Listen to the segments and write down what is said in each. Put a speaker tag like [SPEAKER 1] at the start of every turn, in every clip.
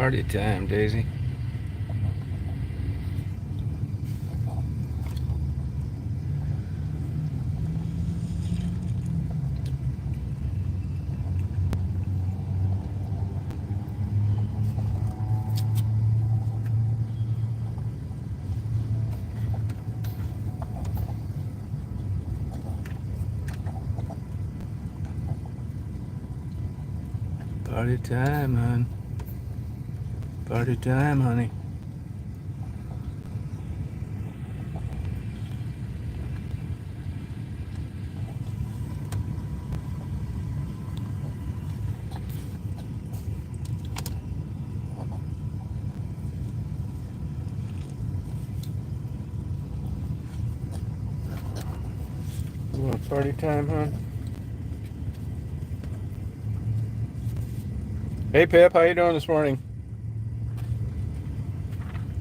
[SPEAKER 1] Party time, Daisy. Party time, hon. Party time, honey. You want party time, hon? Hey, Pip, how you doing this morning?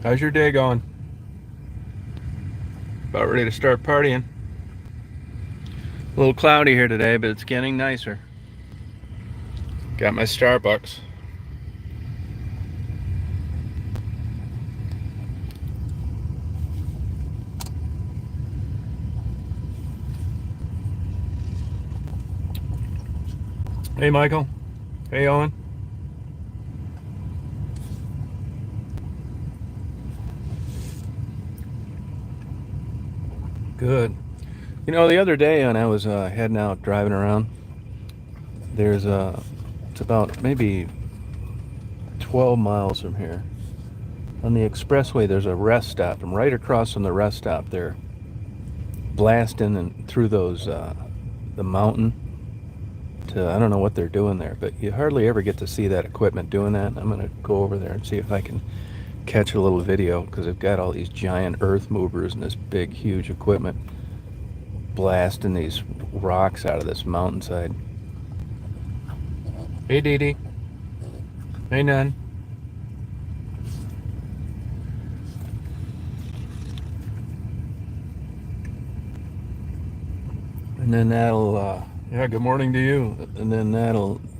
[SPEAKER 1] How's your day going? About ready to start partying. A little cloudy here today, but it's getting nicer. Got my Starbucks. Hey, Michael. Hey, Owen. Good. You know, the other day when I was heading out driving around, it's about maybe 12 miles from here. On the expressway, there's a rest stop. And right across from the rest stop, they're blasting and through the mountain to, I don't know what they're doing there, but you hardly ever get to see that equipment doing that. I'm going to go over there and see if I can catch a little video, because they've got all these giant earth movers and this big, huge equipment blasting these rocks out of this mountainside. Hey, Dee Dee. Hey, Nun. And then that'll, yeah, good morning to you. And then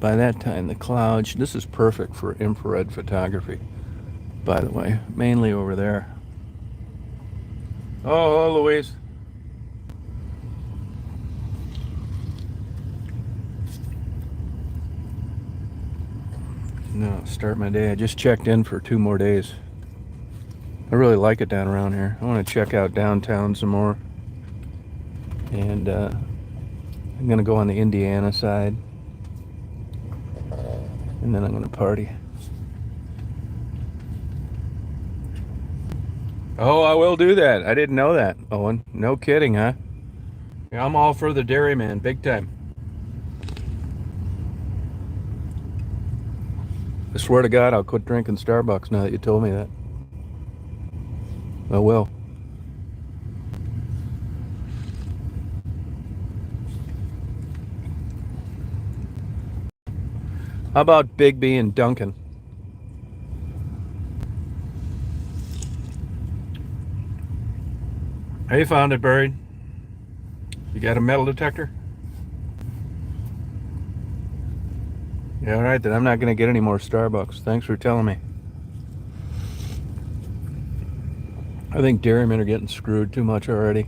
[SPEAKER 1] by that time, the clouds, this is perfect for infrared photography, by the way, mainly over there. Oh, Louise. No, start my day. I just checked in for 2 more days. I really like it down around here. I want to check out downtown some more. And I'm going to go on the Indiana side. And then I'm going to party. Oh, I will do that. I didn't know that, Owen. No kidding, huh? Yeah, I'm all for the dairyman, big time. I swear to God, I'll quit drinking Starbucks now that you told me that. I will. How about Bigby and Duncan? Hey, found it buried. You got a metal detector? Yeah, all right, then I'm not going to get any more Starbucks. Thanks for telling me. I think dairymen are getting screwed too much already.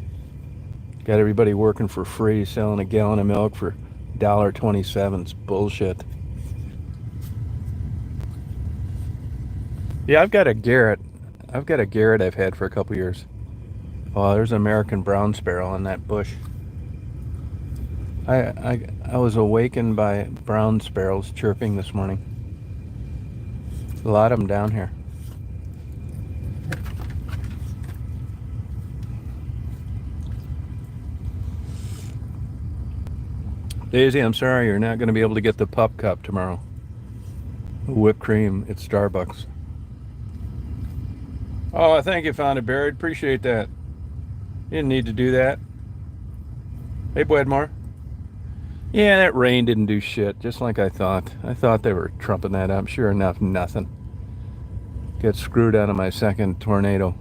[SPEAKER 1] Got everybody working for free, selling a gallon of milk for $1.27. It's bullshit. Yeah, I've got a Garrett. I've had for a couple years. Oh, there's an American brown sparrow in that bush. I was awakened by brown sparrows chirping this morning. A lot of them down here. Daisy, I'm sorry you're not going to be able to get the pup cup tomorrow. Whipped cream at Starbucks. Oh, thank you, found it buried. Appreciate that. You didn't need to do that. Hey, Wedmore. Yeah, that rain didn't do shit, just like I thought. I thought they were trumping that up. Sure enough, nothing. Get screwed out of my second tornado.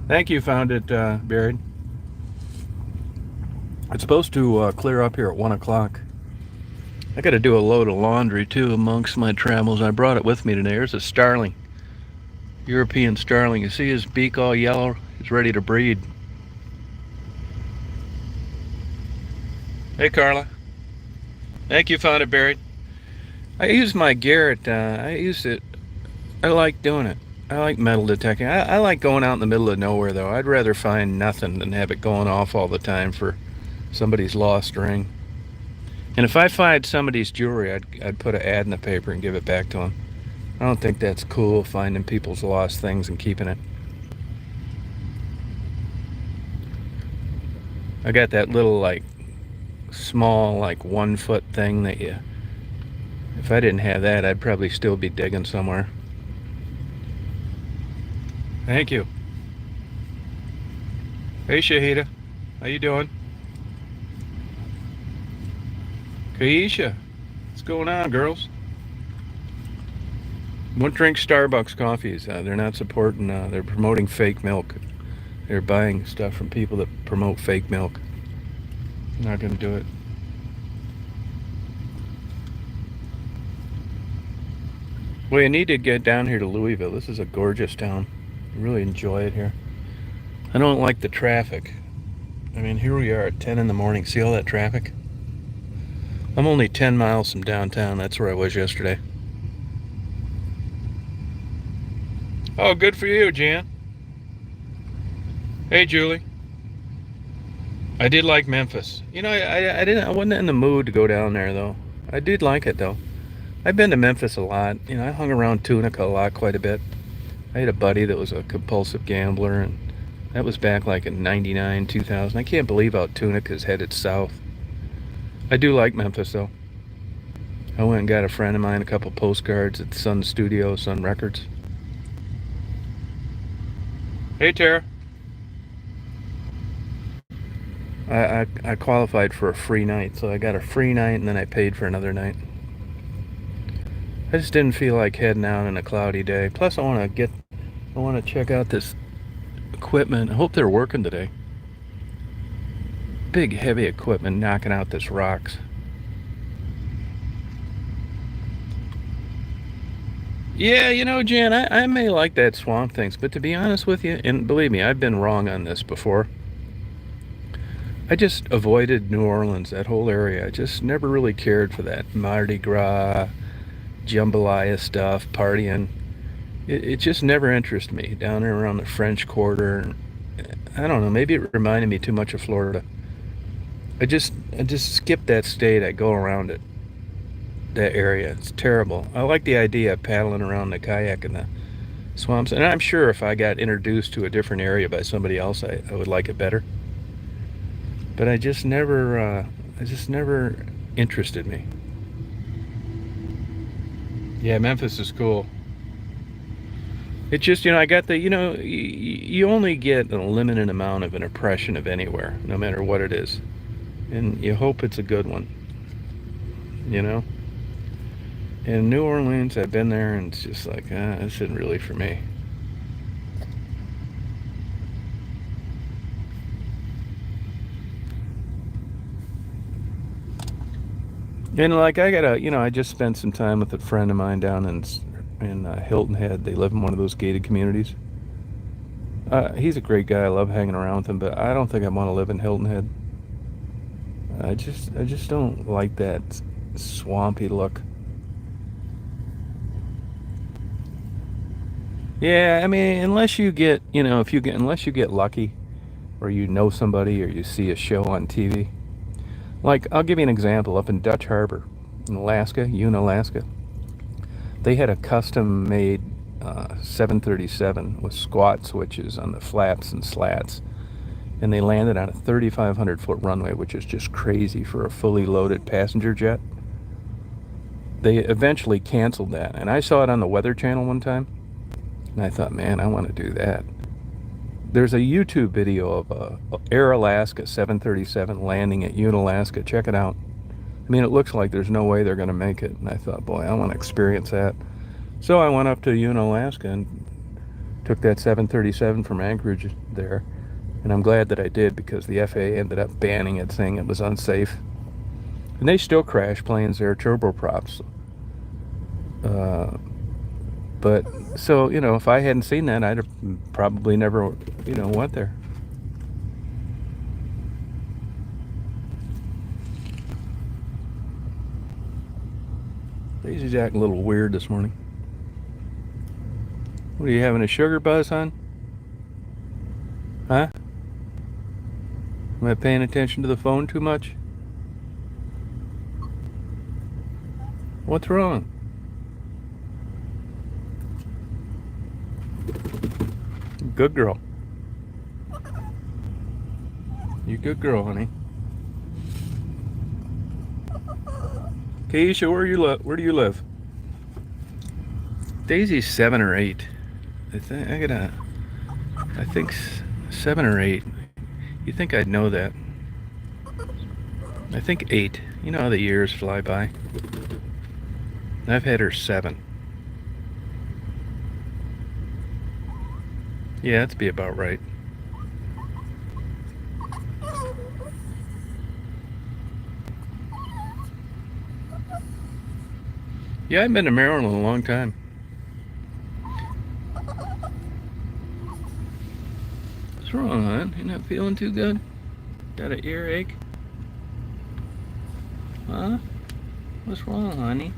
[SPEAKER 1] Thank you, found it buried. It's supposed to clear up here at 1 o'clock. I got to do a load of laundry too amongst my travels. I brought it with me today. There's a starling, European starling. You see his beak all yellow? He's ready to breed. Hey, Carla. Thank you, found it buried. I use my Garrett. I use it. I like doing it. I like metal detecting. I like going out in the middle of nowhere, though. I'd rather find nothing than have it going off all the time for somebody's lost ring. And if I find somebody's jewelry, I'd put an ad in the paper and give it back to them. I don't think that's cool, finding people's lost things and keeping it. I got that little, like, small, like 1 foot thing that you... If I didn't have that, I'd probably still be digging somewhere. Thank you. Hey, Shahida. How you doing? Kaisha. What's going on, girls? Won't drink Starbucks coffees. They're not supporting, they're promoting fake milk. They're buying stuff from people that promote fake milk. I'm not going to do it. Well, you need to get down here to Louisville. This is a gorgeous town. I really enjoy it here. I don't like the traffic. I mean, here we are at 10 in the morning. See all that traffic? I'm only 10 miles from downtown. That's where I was yesterday. Oh, good for you, Jan. Hey, Julie. I did like Memphis. You know, I wasn't in the mood to go down there, though. I did like it, though. I've been to Memphis a lot. You know, I hung around Tunica a lot, quite a bit. I had a buddy that was a compulsive gambler, and that was back like in 99, 2000. I can't believe how Tunica's headed south. I do like Memphis, though. I went and got a friend of mine a couple postcards at Sun Studio, Sun Records. Hey, Tara. I qualified for a free night, so I got a free night and then I paid for another night. I just didn't feel like heading out on a cloudy day. Plus, I want to check out this equipment. I hope they're working today. Big, heavy equipment knocking out this rocks. Yeah, you know, Jan, I may like that swamp things, but to be honest with you, and believe me, I've been wrong on this before. I just avoided New Orleans, that whole area. I just never really cared for that Mardi Gras, jambalaya stuff, partying. It just never interested me down there around the French Quarter. I don't know, maybe it reminded me too much of Florida. I just skip that state. I go around it, that area. It's terrible. I like the idea of paddling around the kayak in the swamps, and I'm sure if I got introduced to a different area by somebody else, I would like it better. But I just never interested me. Yeah, Memphis is cool. It's just, you know, I got the, you know, you only get a limited amount of an impression of anywhere, no matter what it is. And you hope it's a good one, you know? In New Orleans, I've been there, and it's just like, this isn't really for me. And like, I just spent some time with a friend of mine down in Hilton Head. They live in one of those gated communities. He's a great guy. I love hanging around with him, but I don't think I want to live in Hilton Head. I just don't like that swampy look. Yeah, I mean, unless you get, unless you get lucky, or you know somebody, or you see a show on TV. Like, I'll give you an example. Up in Dutch Harbor, in Alaska, Unalaska, they had a custom-made 737 with squat switches on the flaps and slats, and they landed on a 3,500-foot runway, which is just crazy for a fully loaded passenger jet. They eventually canceled that, and I saw it on the Weather Channel one time, and I thought, man, I want to do that. There's a YouTube video of a Air Alaska 737 landing at Unalaska. Check it out. I mean, it looks like there's no way they're going to make it. And I thought, boy, I want to experience that. So I went up to Unalaska and took that 737 from Anchorage there. And I'm glad that I did, because the FAA ended up banning it, saying it was unsafe. And they still crash planes there, turboprops. But so, you know, if I hadn't seen that, I'd have probably never, you know, went there. Daisy's acting a little weird this morning. What are you having, a sugar buzz, hon? Huh? Am I paying attention to the phone too much? What's wrong? Good girl. You good girl, honey. Keisha, where do you live? Daisy's 7 or 8. I think 7 or 8. You'd think I'd know that. I think 8. You know how the years fly by. I've had her 7. Yeah, that'd be about right. Yeah, I've been to Maryland a long time. What's wrong, hon? You not feeling too good? Got an earache? Huh? What's wrong, honey?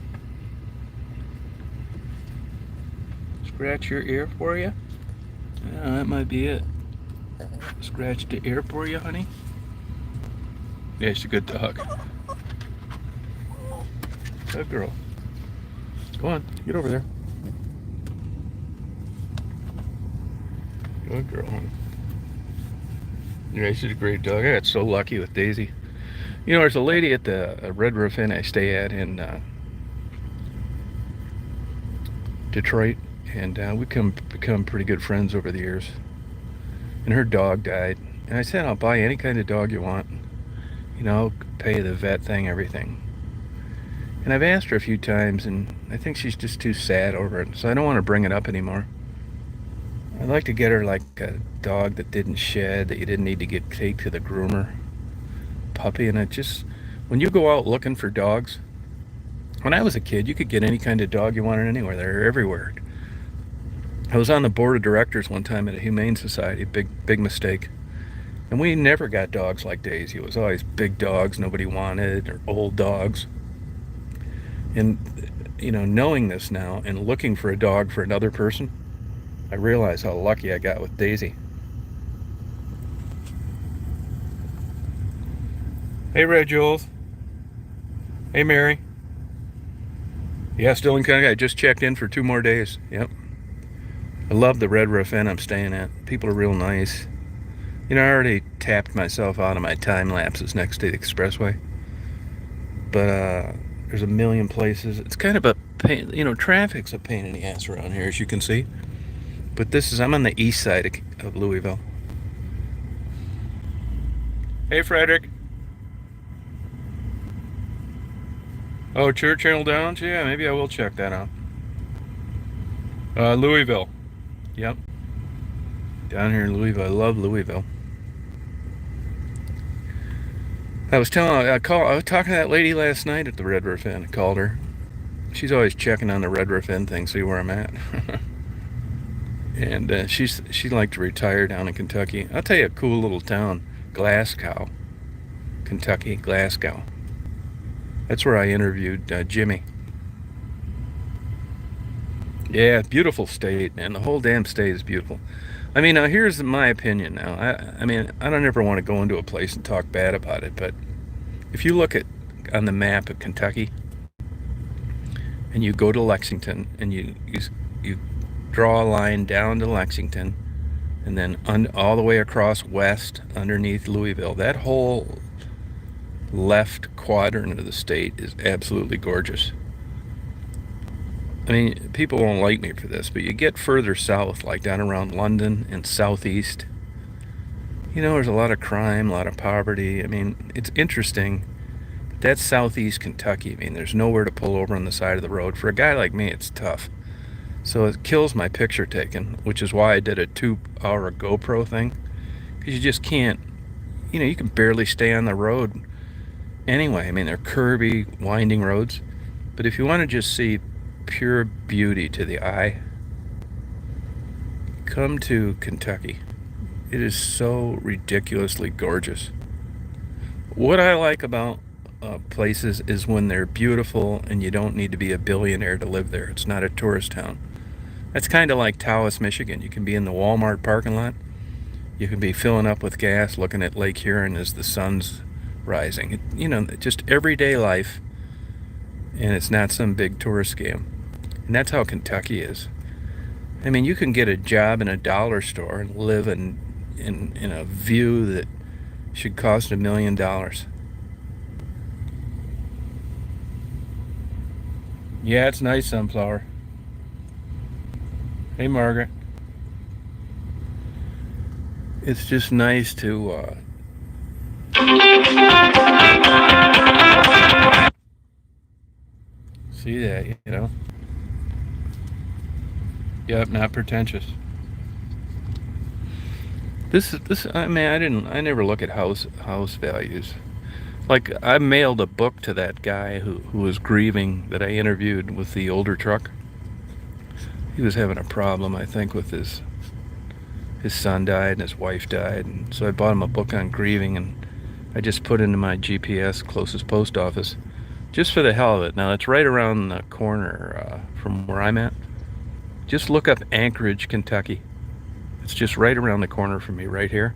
[SPEAKER 1] Scratch your ear for you? Yeah, that might be it. Scratch the ear for you, honey? Yeah, she's a good dog. Good girl. Go on, get over there. Good girl, honey. Yeah, she's a great dog. I got so lucky with Daisy. You know, there's a lady at the Red Roof Inn I stay at in Detroit, and we become pretty good friends over the years. And her dog died. And I said, I'll buy any kind of dog you want. You know, pay the vet thing, everything. And I've asked her a few times, and I think she's just too sad over it. So I don't want to bring it up anymore. I'd like to get her like a dog that didn't shed, that you didn't need to take to the groomer. Puppy. And it just, when you go out looking for dogs, when I was a kid, you could get any kind of dog you wanted anywhere. They're everywhere. I was on the board of directors one time at a humane society, big mistake. And we never got dogs like Daisy. It was always big dogs nobody wanted, or old dogs. And, you know, knowing this now and looking for a dog for another person, I realize how lucky I got with Daisy. Hey, Red Jules. Hey, Mary. Yeah, still in Connecticut. I just checked in for 2 more days. Yep. I love the Red Roof Inn I'm staying at. People are real nice. You know, I already tapped myself out of my time lapses next to the expressway. But there's a million places. It's kind of a pain. You know, traffic's a pain in the ass around here, as you can see. But I'm on the east side of Louisville. Hey, Frederick. Oh, Churchill Downs? Yeah, maybe I will check that out. Louisville. Yep. Down here in Louisville. I love Louisville. I was talking to that lady last night at the Red Roof Inn. I called her. She's always checking on the Red Roof Inn thing, see where I'm at. And she'd like to retire down in Kentucky. I'll tell you a cool little town, Glasgow, Kentucky, Glasgow. That's where I interviewed Jimmy. Yeah, beautiful state, man. The whole damn state is beautiful. I mean, now here's my opinion now. I mean, I don't ever want to go into a place and talk bad about it, but if you look on the map of Kentucky and you go to Lexington and you draw a line down to Lexington and then all the way across west underneath Louisville, that whole left quadrant of the state is absolutely gorgeous. I mean, people won't like me for this, but you get further south, like down around London and southeast, you know, there's a lot of crime, a lot of poverty. I mean, it's interesting. That's southeast Kentucky. I mean, there's nowhere to pull over on the side of the road. For a guy like me, it's tough. So it kills my picture taking, which is why I did a 2-hour GoPro thing. Because you just can't, you know, you can barely stay on the road. anyway. I mean, they're curvy, winding roads. But if you want to just see pure beauty to the eye, come to Kentucky. It is so ridiculously gorgeous. What I like about places is when they're beautiful and you don't need to be a billionaire to live there. It's not a tourist town. That's kind of like Taos, Michigan. You can be in the Walmart parking lot. You can be filling up with gas, looking at Lake Huron as the sun's rising. Just everyday life, and it's not some big tourist scam. And that's how Kentucky is. I mean, you can get a job in a dollar store and live in a view that should cost $1 million. Yeah, it's nice, Sunflower. Hey, Margaret. It's just nice to see that. Yep, not pretentious. This. I mean, I never look at house values. Like, I mailed a book to that guy who was grieving that I interviewed with the older truck. He was having a problem, I think, with his son died and his wife died, and so I bought him a book on grieving, and I just put into my GPS closest post office just for the hell of it. Now, it's right around the corner from where I'm at. Just look up Anchorage, Kentucky. It's just right around the corner from me, right here.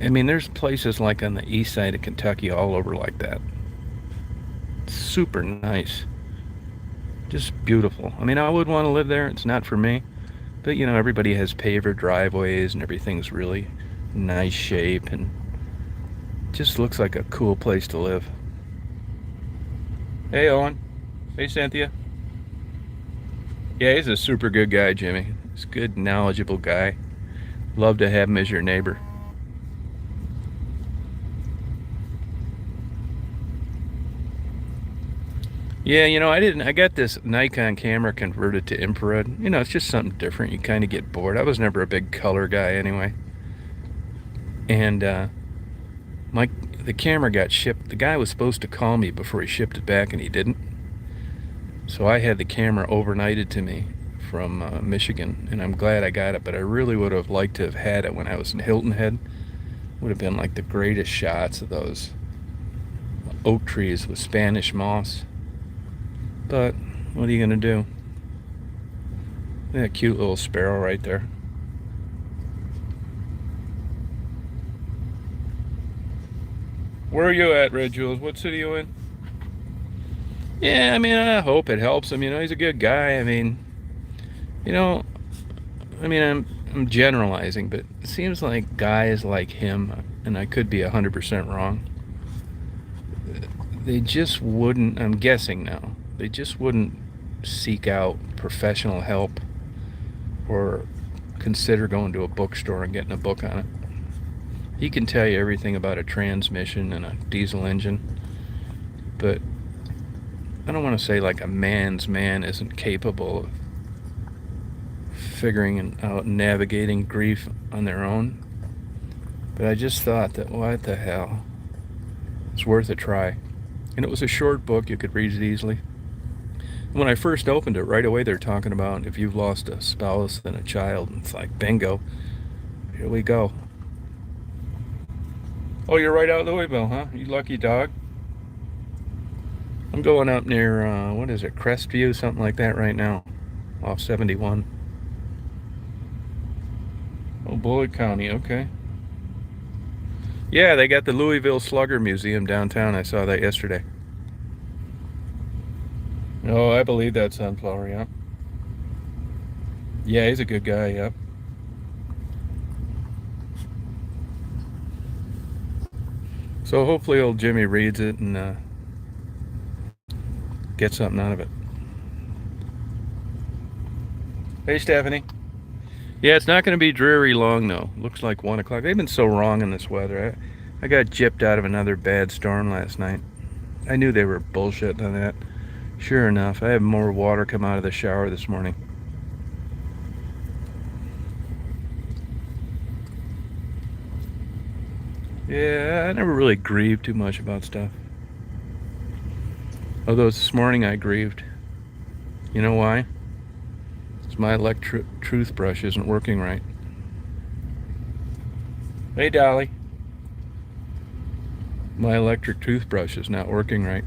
[SPEAKER 1] I mean, there's places like on the east side of Kentucky all over like that. Super nice. Just beautiful. I mean, I would want to live there. It's not for me. But, everybody has paver driveways and everything's really nice shape and just looks like a cool place to live. Hey, Owen. Hey, Cynthia. Yeah, he's a super good guy, Jimmy. He's a good, knowledgeable guy. Love to have him as your neighbor. Yeah, I got this Nikon camera converted to infrared. It's just something different. You kind of get bored. I was never a big color guy anyway. And the camera got shipped. The guy was supposed to call me before he shipped it back, and he didn't. So I had the camera overnighted to me from Michigan, and I'm glad I got it, but I really would have liked to have had it when I was in Hilton Head. Would have been like the greatest shots of those oak trees with Spanish moss. But what are you gonna do? That cute little sparrow right there. Where are you at, Red Jules? What city are you in? Yeah, I mean, I hope it helps him. He's a good guy. I'm generalizing, but it seems like guys like him, and I could be 100% wrong, they just wouldn't, I'm guessing now, they just wouldn't seek out professional help or consider going to a bookstore and getting a book on it. He can tell you everything about a transmission and a diesel engine, but I don't want to say like a man's man isn't capable of figuring out navigating grief on their own. But I just thought that, what the hell? It's worth a try. And it was a short book, you could read it easily. When I first opened it, right away they're talking about if you've lost a spouse and a child. And it's like, bingo, here we go. Oh, you're right out of Louisville, huh? You lucky dog. I'm going up near, what is it, Crestview, something like that right now, off 71. Oh, Bullitt County, okay. Yeah, they got the Louisville Slugger Museum downtown. I saw that yesterday. Oh, I believe that, Sunflower, yeah. Yeah, he's a good guy, yep. So hopefully old Jimmy reads it and gets something out of it. Hey, Stephanie. Yeah, it's not going to be dreary long, though. Looks like 1 o'clock. They've been so wrong in this weather. I got gypped out of another bad storm last night. I knew they were bullshitting on that. Sure enough, I had more water come out of the shower this morning. Yeah, I never really grieved too much about stuff. Although this morning I grieved. You know why? It's my electric toothbrush isn't working right. Hey, Dolly. My electric toothbrush is not working right.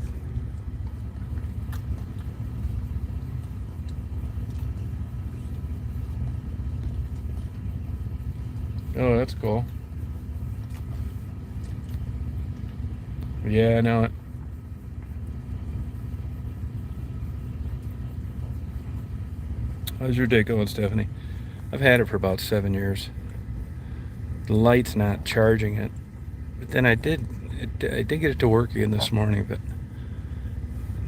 [SPEAKER 1] Oh, that's cool. Yeah, I know it. How's your day going, Stephanie? I've had it for about 7 years. The light's not charging it. But then I did get it to work again this morning, but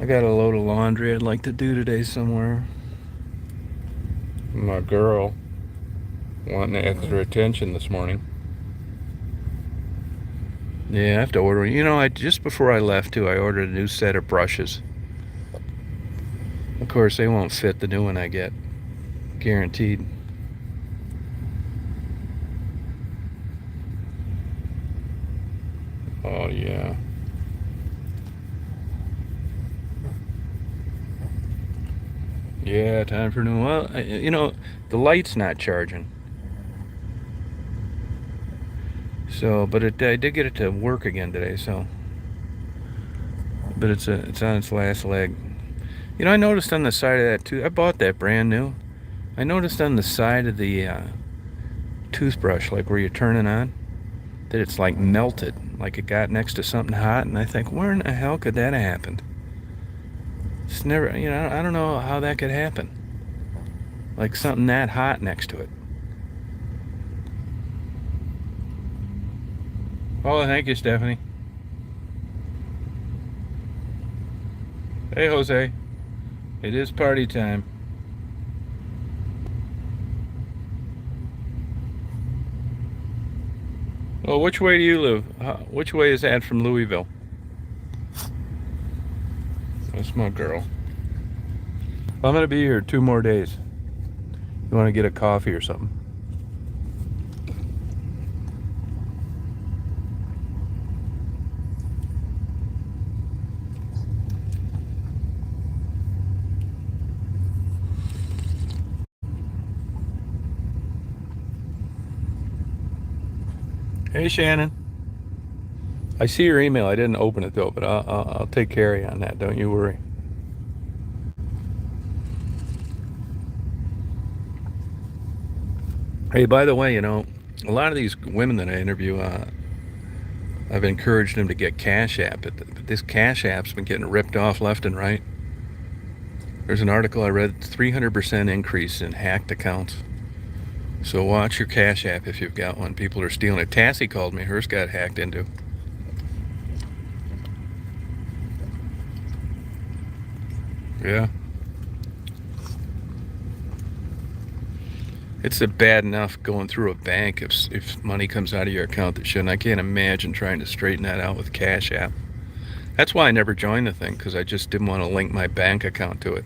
[SPEAKER 1] I got a load of laundry I'd like to do today somewhere. My girl wanting extra attention this morning. Yeah, I have to order. You know, just before I left too, I ordered a new set of brushes. Of course, they won't fit the new one I get, guaranteed. Oh yeah. Yeah, time for new. Well, you know, the light's not charging. So, but I did get it to work again today. So, but it's on its last leg. You know, I noticed on the side of that too. I bought that brand new. I noticed on the side of the toothbrush, like where you're turning on, that it's like melted, like it got next to something hot. And I think, where in the hell could that have happened? It's never, you know, I don't know how that could happen. Like something that hot next to it. Oh, thank you, Stephanie. Hey, Jose. It is party time. Well, which way do you live? Which way is that from Louisville? That's my girl. I'm gonna be here 2 more days. You want to get a coffee or something? Hey, Shannon. I see your email. I didn't open it though, but I'll take care of you on that. Don't you worry. Hey, by the way, you know, a lot of these women that I interview, I've encouraged them to get Cash App, but this Cash App's been getting ripped off left and right. There's an article I read, 300% increase in hacked accounts. So watch your Cash App if you've got one. People are stealing it. Tassie called me. Hers got hacked into. Yeah. It's bad enough going through a bank if money comes out of your account that shouldn't. I can't imagine trying to straighten that out with Cash App. That's why I never joined the thing, because I just didn't want to link my bank account to it.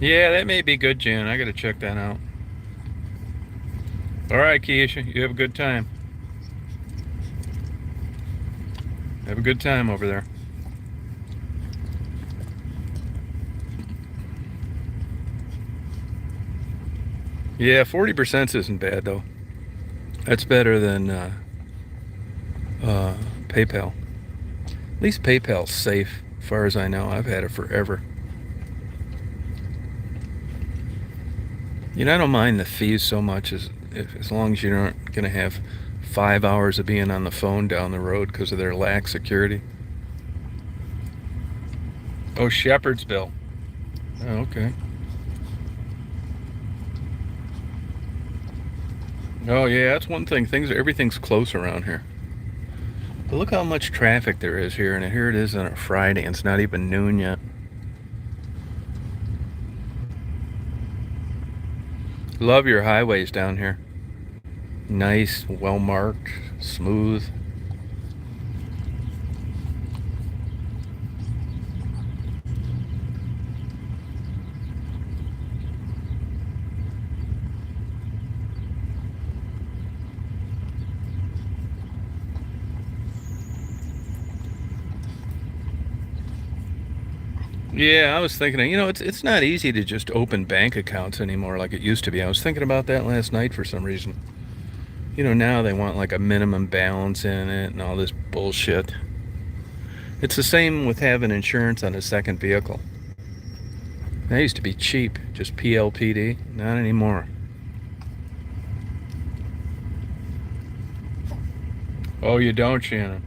[SPEAKER 1] Yeah, that may be good, Jan. I gotta check that out. All right, Keisha, you have a good time. Have a good time over there. Yeah, 40% isn't bad though. That's better than PayPal. At least PayPal's safe, as far as I know. I've had it forever. You know, I don't mind the fees so much as long as you aren't going to have 5 hours of being on the phone down the road because of their lax security. Oh, Shepherdsville. Oh, okay. Oh yeah, that's one thing. Everything's close around here. But look how much traffic there is here, and here it is on a Friday, and it's not even noon yet. Love your highways down here. Nice, well marked, smooth. Yeah, I was thinking, it's not easy to just open bank accounts anymore like it used to be. I was thinking about that last night for some reason. Now they want like a minimum balance in it and all this bullshit. It's the same with having insurance on a second vehicle. That used to be cheap, just PLPD. Not anymore. Oh, you don't, Shannon?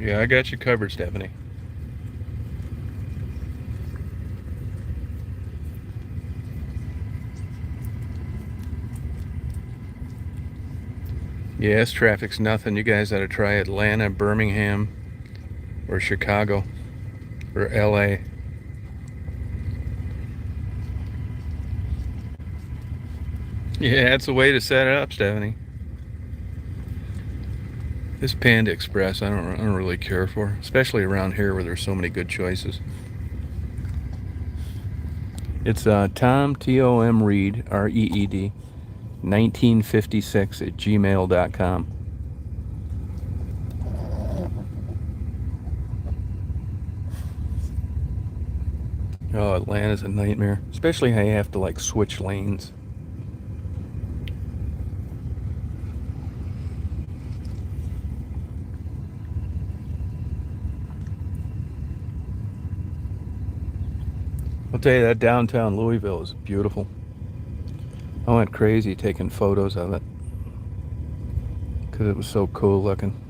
[SPEAKER 1] Yeah, I got you covered, Stephanie. Yes, traffic's nothing. You guys ought to try Atlanta, Birmingham, or Chicago, or LA. Yeah, that's the way to set it up, Stephanie. This Panda Express, I don't really care for, especially around here where there's so many good choices. It's Tom Tom Reed Reed 1956 at gmail.com. Oh, Atlanta's a nightmare, especially how you have to like switch lanes. I'll tell you, that downtown Louisville is beautiful. I went crazy taking photos of it because it was so cool looking.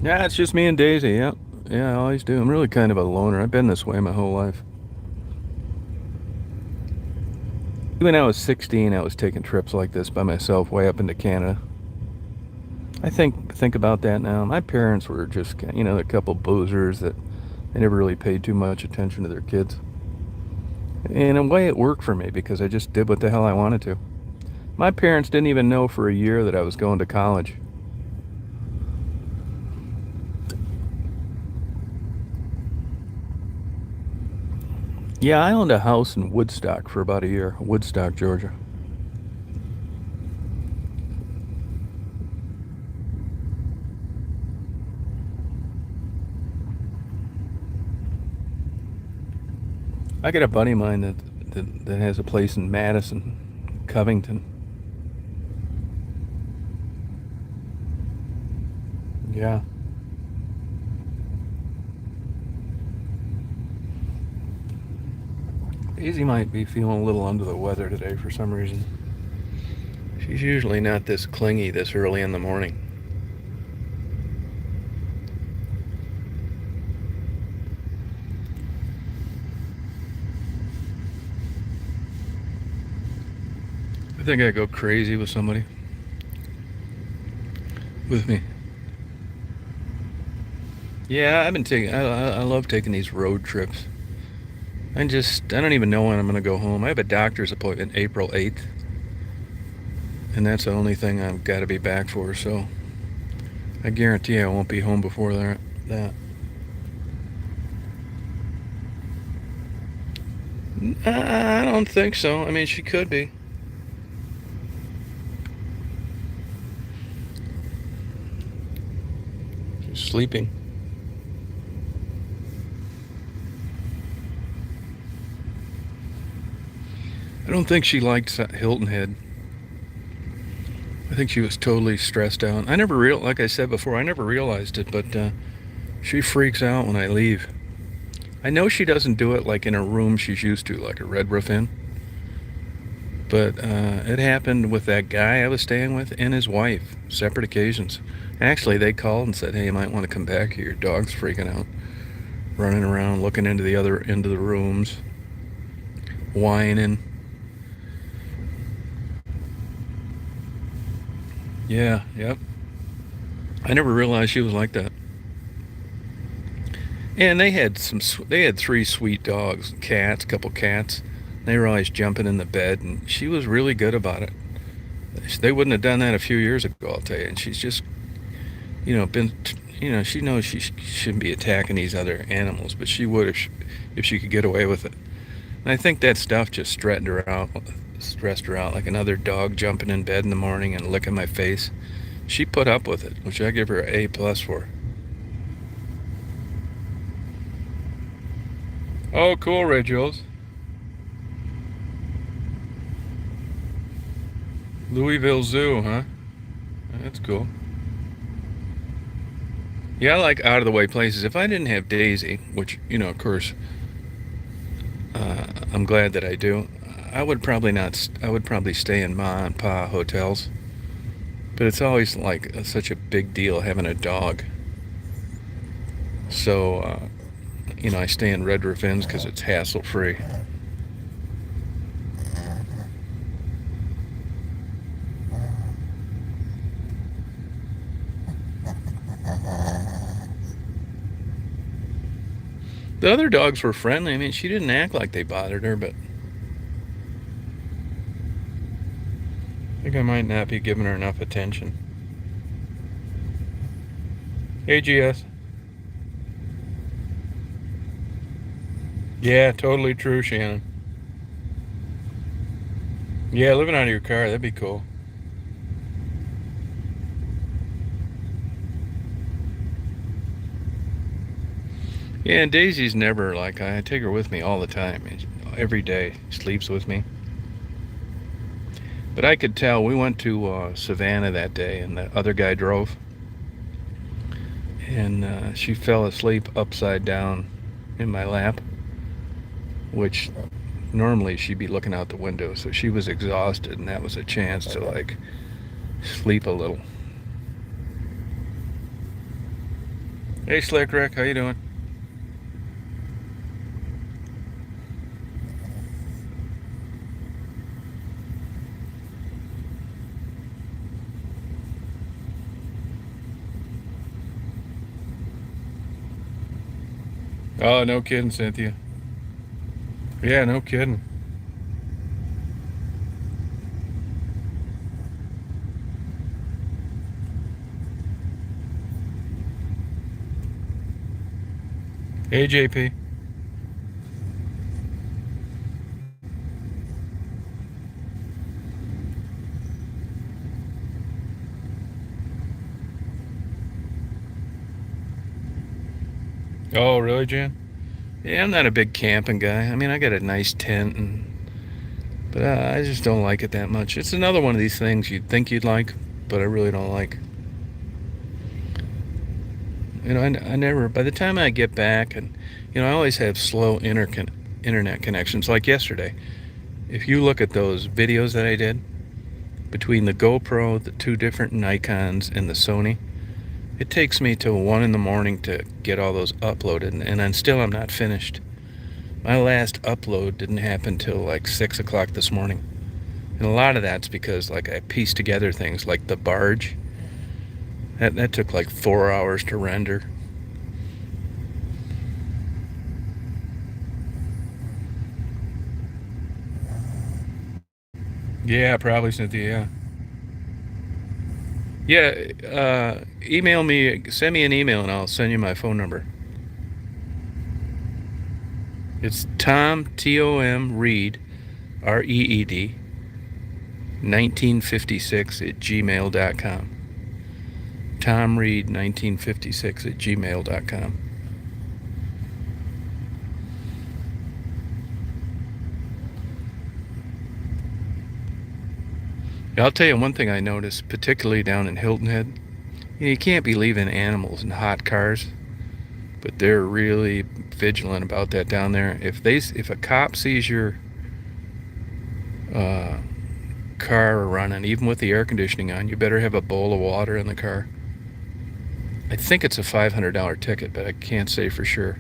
[SPEAKER 1] Yeah, it's just me and Daisy. Yep. Yeah, I always do. I'm really kind of a loner. I've been this way my whole life. When I was 16, I was taking trips like this by myself way up into Canada. I think about that now. My parents were just, a couple boozers that they never really paid too much attention to their kids. In a way, it worked for me because I just did what the hell I wanted to. My parents didn't even know for a year that I was going to college. Yeah, I owned a house in Woodstock for about a year, Woodstock, Georgia. I got a buddy of mine that has a place in Madison, Covington. Yeah. Daisy might be feeling a little under the weather today for some reason. She's usually not this clingy this early in the morning. I think I go crazy with somebody. With me. Yeah, I've been taking. I love taking these road trips. I don't even know when I'm gonna go home. I have a doctor's appointment April 8th, and that's the only thing I've got to be back for. So I guarantee I won't be home before that. I don't think so. I mean, she could be. She's sleeping. I don't think she liked Hilton Head. I think she was totally stressed out. Like I said before, I never realized it, but she freaks out when I leave. I know she doesn't do it like in a room she's used to, like a Red Roof Inn. But it happened with that guy I was staying with and his wife, separate occasions. Actually, they called and said, "Hey, you might want to come back here. Your dog's freaking out, running around, looking into the other end of the rooms, whining." Yeah, yep. I never realized she was like that. And they had three sweet dogs, cats, a couple cats. They were always jumping in the bed, and she was really good about it. They wouldn't have done that a few years ago, I'll tell you. And she's just, been, she knows she shouldn't be attacking these other animals, but she would if she could get away with it. And I think that stuff just stressed her out, like another dog jumping in bed in the morning and licking my face. She put up with it, which I give her an A+ for. Oh, cool, Red Jules. Louisville Zoo, huh? That's cool. Yeah, I like out of the way places. If I didn't have Daisy, which, of course, I'm glad that I do, I would probably not. I would probably stay in ma and pa hotels. But it's always like such a big deal having a dog. So, I stay in Red Roof Inns because it's hassle free. The other dogs were friendly. I mean, she didn't act like they bothered her, but I think I might not be giving her enough attention. Hey, GS. Yeah, totally true, Shannon. Yeah, living out of your car, that'd be cool. Yeah, and Daisy's never like, I take her with me all the time. Every day, sleeps with me. But I could tell, we went to Savannah that day, and the other guy drove. And she fell asleep upside down in my lap, which normally she'd be looking out the window. So she was exhausted, and that was a chance to, like, sleep a little. Hey, Slick Rick, how you doing? Oh, no kidding, Cynthia. Yeah, no kidding. Hey, JP. Oh, really, Jan? Yeah, I'm not a big camping guy. I mean, I got a nice tent, but I just don't like it that much. It's another one of these things you'd think you'd like, but I really don't like. I never, by the time I get back, and, I always have slow internet connections, like yesterday. If you look at those videos that I did, between the GoPro, the two different Nikons, and the Sony, it takes me till 1 in the morning to get all those uploaded, and I'm not finished. My last upload didn't happen till like 6 o'clock this morning. And a lot of that's because, like, I pieced together things like the barge. That took like 4 hours to render. Yeah, probably, Cynthia, yeah. Yeah, email me, send me an email, and I'll send you my phone number. It's Tom, Tom Reed, Reed, 1956 at gmail.com. Tom Reed, 1956 at gmail.com. I'll tell you one thing I noticed, particularly down in Hilton Head. You can't be leaving animals in hot cars, but they're really vigilant about that down there. If a cop sees your car running, even with the air conditioning on, you better have a bowl of water in the car. I think it's a $500 ticket, but I can't say for sure.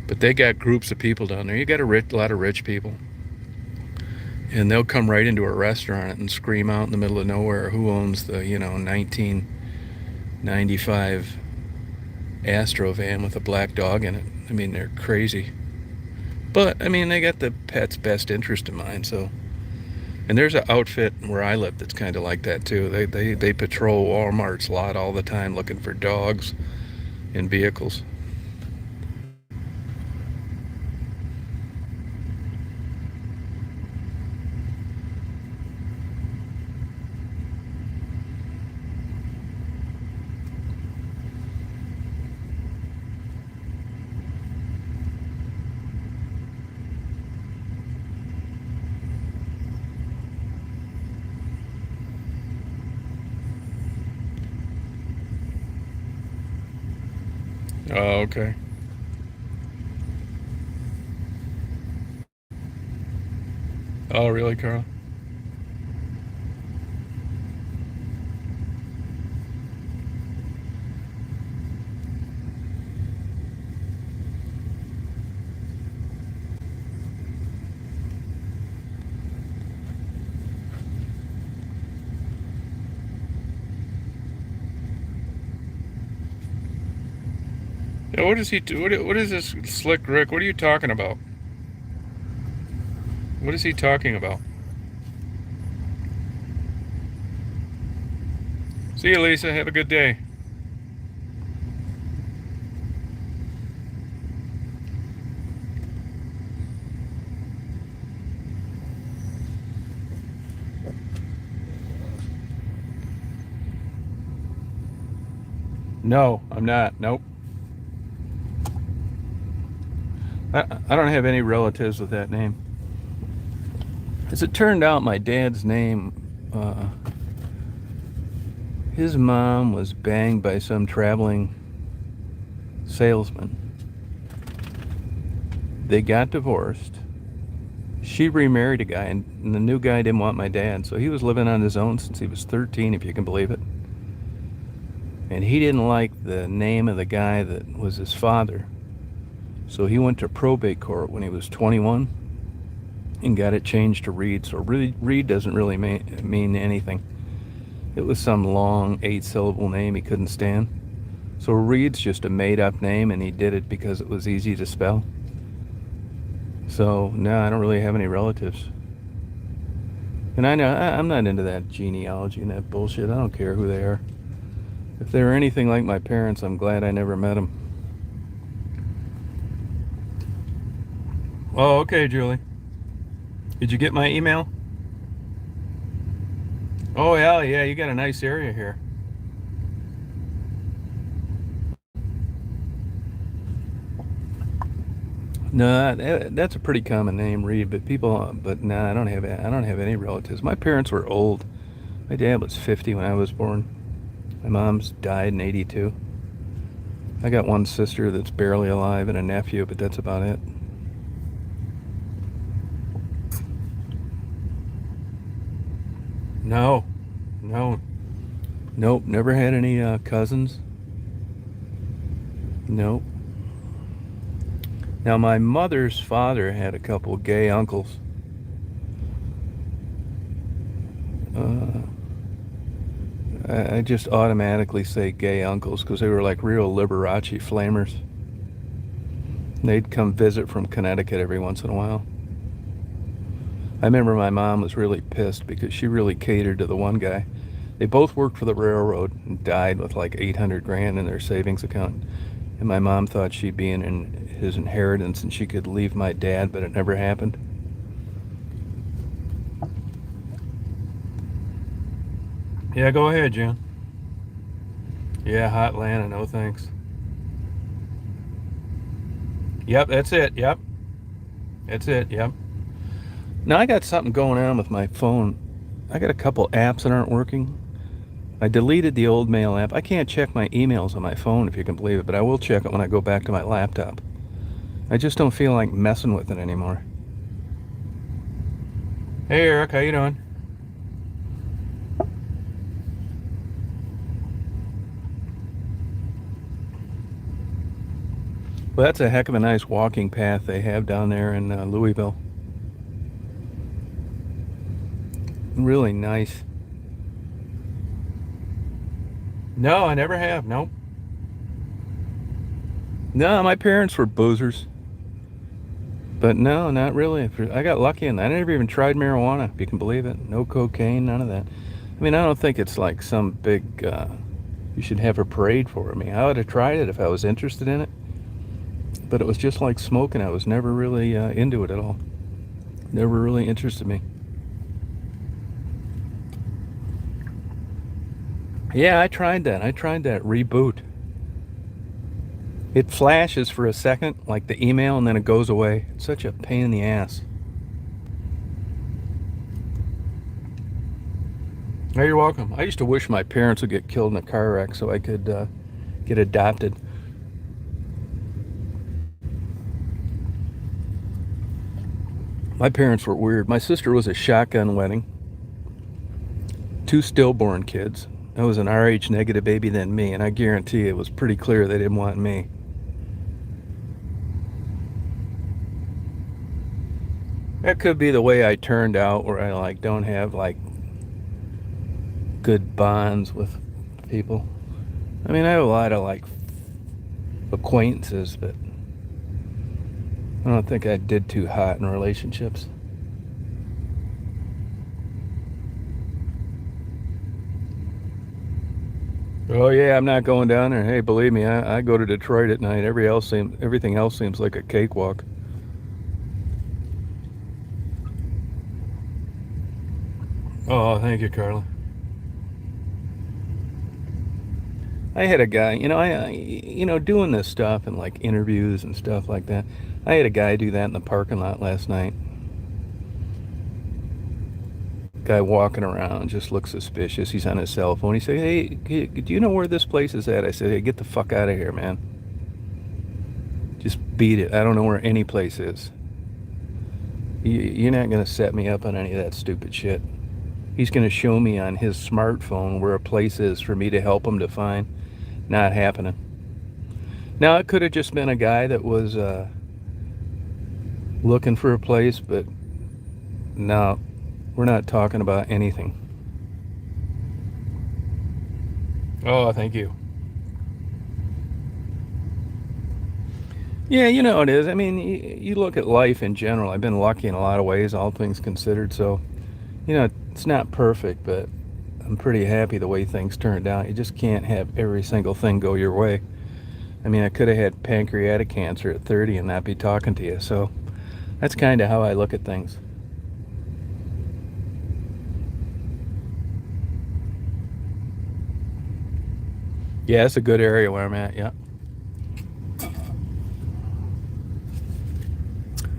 [SPEAKER 1] But they got groups of people down there. You got a lot of rich people, and they'll come right into a restaurant and scream out in the middle of nowhere, who owns the 1995 Astro van with a black dog in it. I mean, they're crazy. But I mean, they got the pet's best interest in mind, so And there's an outfit where I live that's kind of like that too. They patrol Walmart's lot all the time looking for dogs in vehicles. Oh, okay. Oh, really, Carl? Yeah, what is he? What is this, Slick Rick? What are you talking about? What is he talking about? See you, Lisa. Have a good day. No, I'm not. Nope. I don't have any relatives with that name. As it turned out, my dad's name, his mom was banged by some traveling salesman. They got divorced. She remarried a guy, and the new guy didn't want my dad, so he was living on his own since he was 13, if you can believe it. And he didn't like the name of the guy that was his father, so he went to probate court when he was 21 and got it changed to Reed. So Reed doesn't really mean anything. It was some long 8-syllable name he couldn't stand. So Reed's just a made-up name, and he did it because it was easy to spell. So, no, I don't really have any relatives. And I know I'm not into that genealogy and that bullshit. I don't care who they are. If they're anything like my parents, I'm glad I never met them. Oh, okay, Julie. Did you get my email? Oh, yeah, you got a nice area here. No, that's a pretty common name, Reed. But no, I don't have any relatives. My parents were old. My dad was 50 when I was born. My mom's died in 82. I got one sister that's barely alive and a nephew, but that's about it. No, no, nope. Never had any cousins. Nope. Now, my mother's father had a couple gay uncles. Uh, I just automatically say gay uncles because they were like real Liberace flamers. They'd come visit from Connecticut every once in a while. I remember my mom was really pissed because she really catered to the one guy. They both worked for the railroad and died with like 800 grand in their savings account. And my mom thought she'd be in his inheritance and she could leave my dad, but it never happened. Yeah, go ahead, Jen. Yeah, hot Atlanta, no thanks. Yep, that's it. Yep, that's it. Yep. Now I got something going on with my phone. I got a couple apps that aren't working. I deleted the old mail app. I can't check my emails on my phone, if you can believe it, but I will check it when I go back to my laptop. I just don't feel like messing with it anymore. Hey, Eric, how you doing? Well, that's a heck of a nice walking path they have down there in Louisville. Really nice. No, I never have. Nope. No, my parents were boozers. But no, not really. I got lucky and I never even tried marijuana, if you can believe it. No cocaine, none of that. I mean, I don't think it's like some big, you should have a parade for me. I would have tried it if I was interested in it. But it was just like smoking. I was never really into it at all. Never really interested me. Yeah, I tried that. I tried that reboot. It flashes for a second, like the email, and then it goes away. It's such a pain in the ass. Oh, you're welcome. I used to wish my parents would get killed in a car wreck so I could get adopted. My parents were weird. My sister was a shotgun wedding. 2 stillborn kids. I was an RH negative baby than me, and I guarantee it was pretty clear they didn't want me. That could be the way I turned out, where I like don't have like good bonds with people. I mean, I have a lot of like acquaintances, but I don't think I did too hot in relationships. Oh yeah, I'm not going down there. Hey, believe me, I go to Detroit at night. Everything else seems like a cakewalk. Oh, thank you, Carla. I had a guy, doing this stuff and like interviews and stuff like that. I had a guy do that in the parking lot last night. Guy walking around just looks suspicious. He's on his cell phone. He said, "Hey, do you know where this place is at?" I said, "Hey, get the fuck out of here, man. Just beat it. I don't know where any place is. You're not gonna set me up on any of that stupid shit." He's gonna show me on his smartphone where a place is for me to help him to find. Not happening. Now, it could have just been a guy that was looking for a place, but no, we're not talking about anything. Oh, thank you. Yeah, you know it is. I mean, you look at life in general. I've been lucky in a lot of ways, all things considered. So, it's not perfect, but I'm pretty happy the way things turned out. You just can't have every single thing go your way. I mean, I could have had pancreatic cancer at 30 and not be talking to you. So that's kind of how I look at things. Yeah, it's a good area where I'm at, yeah.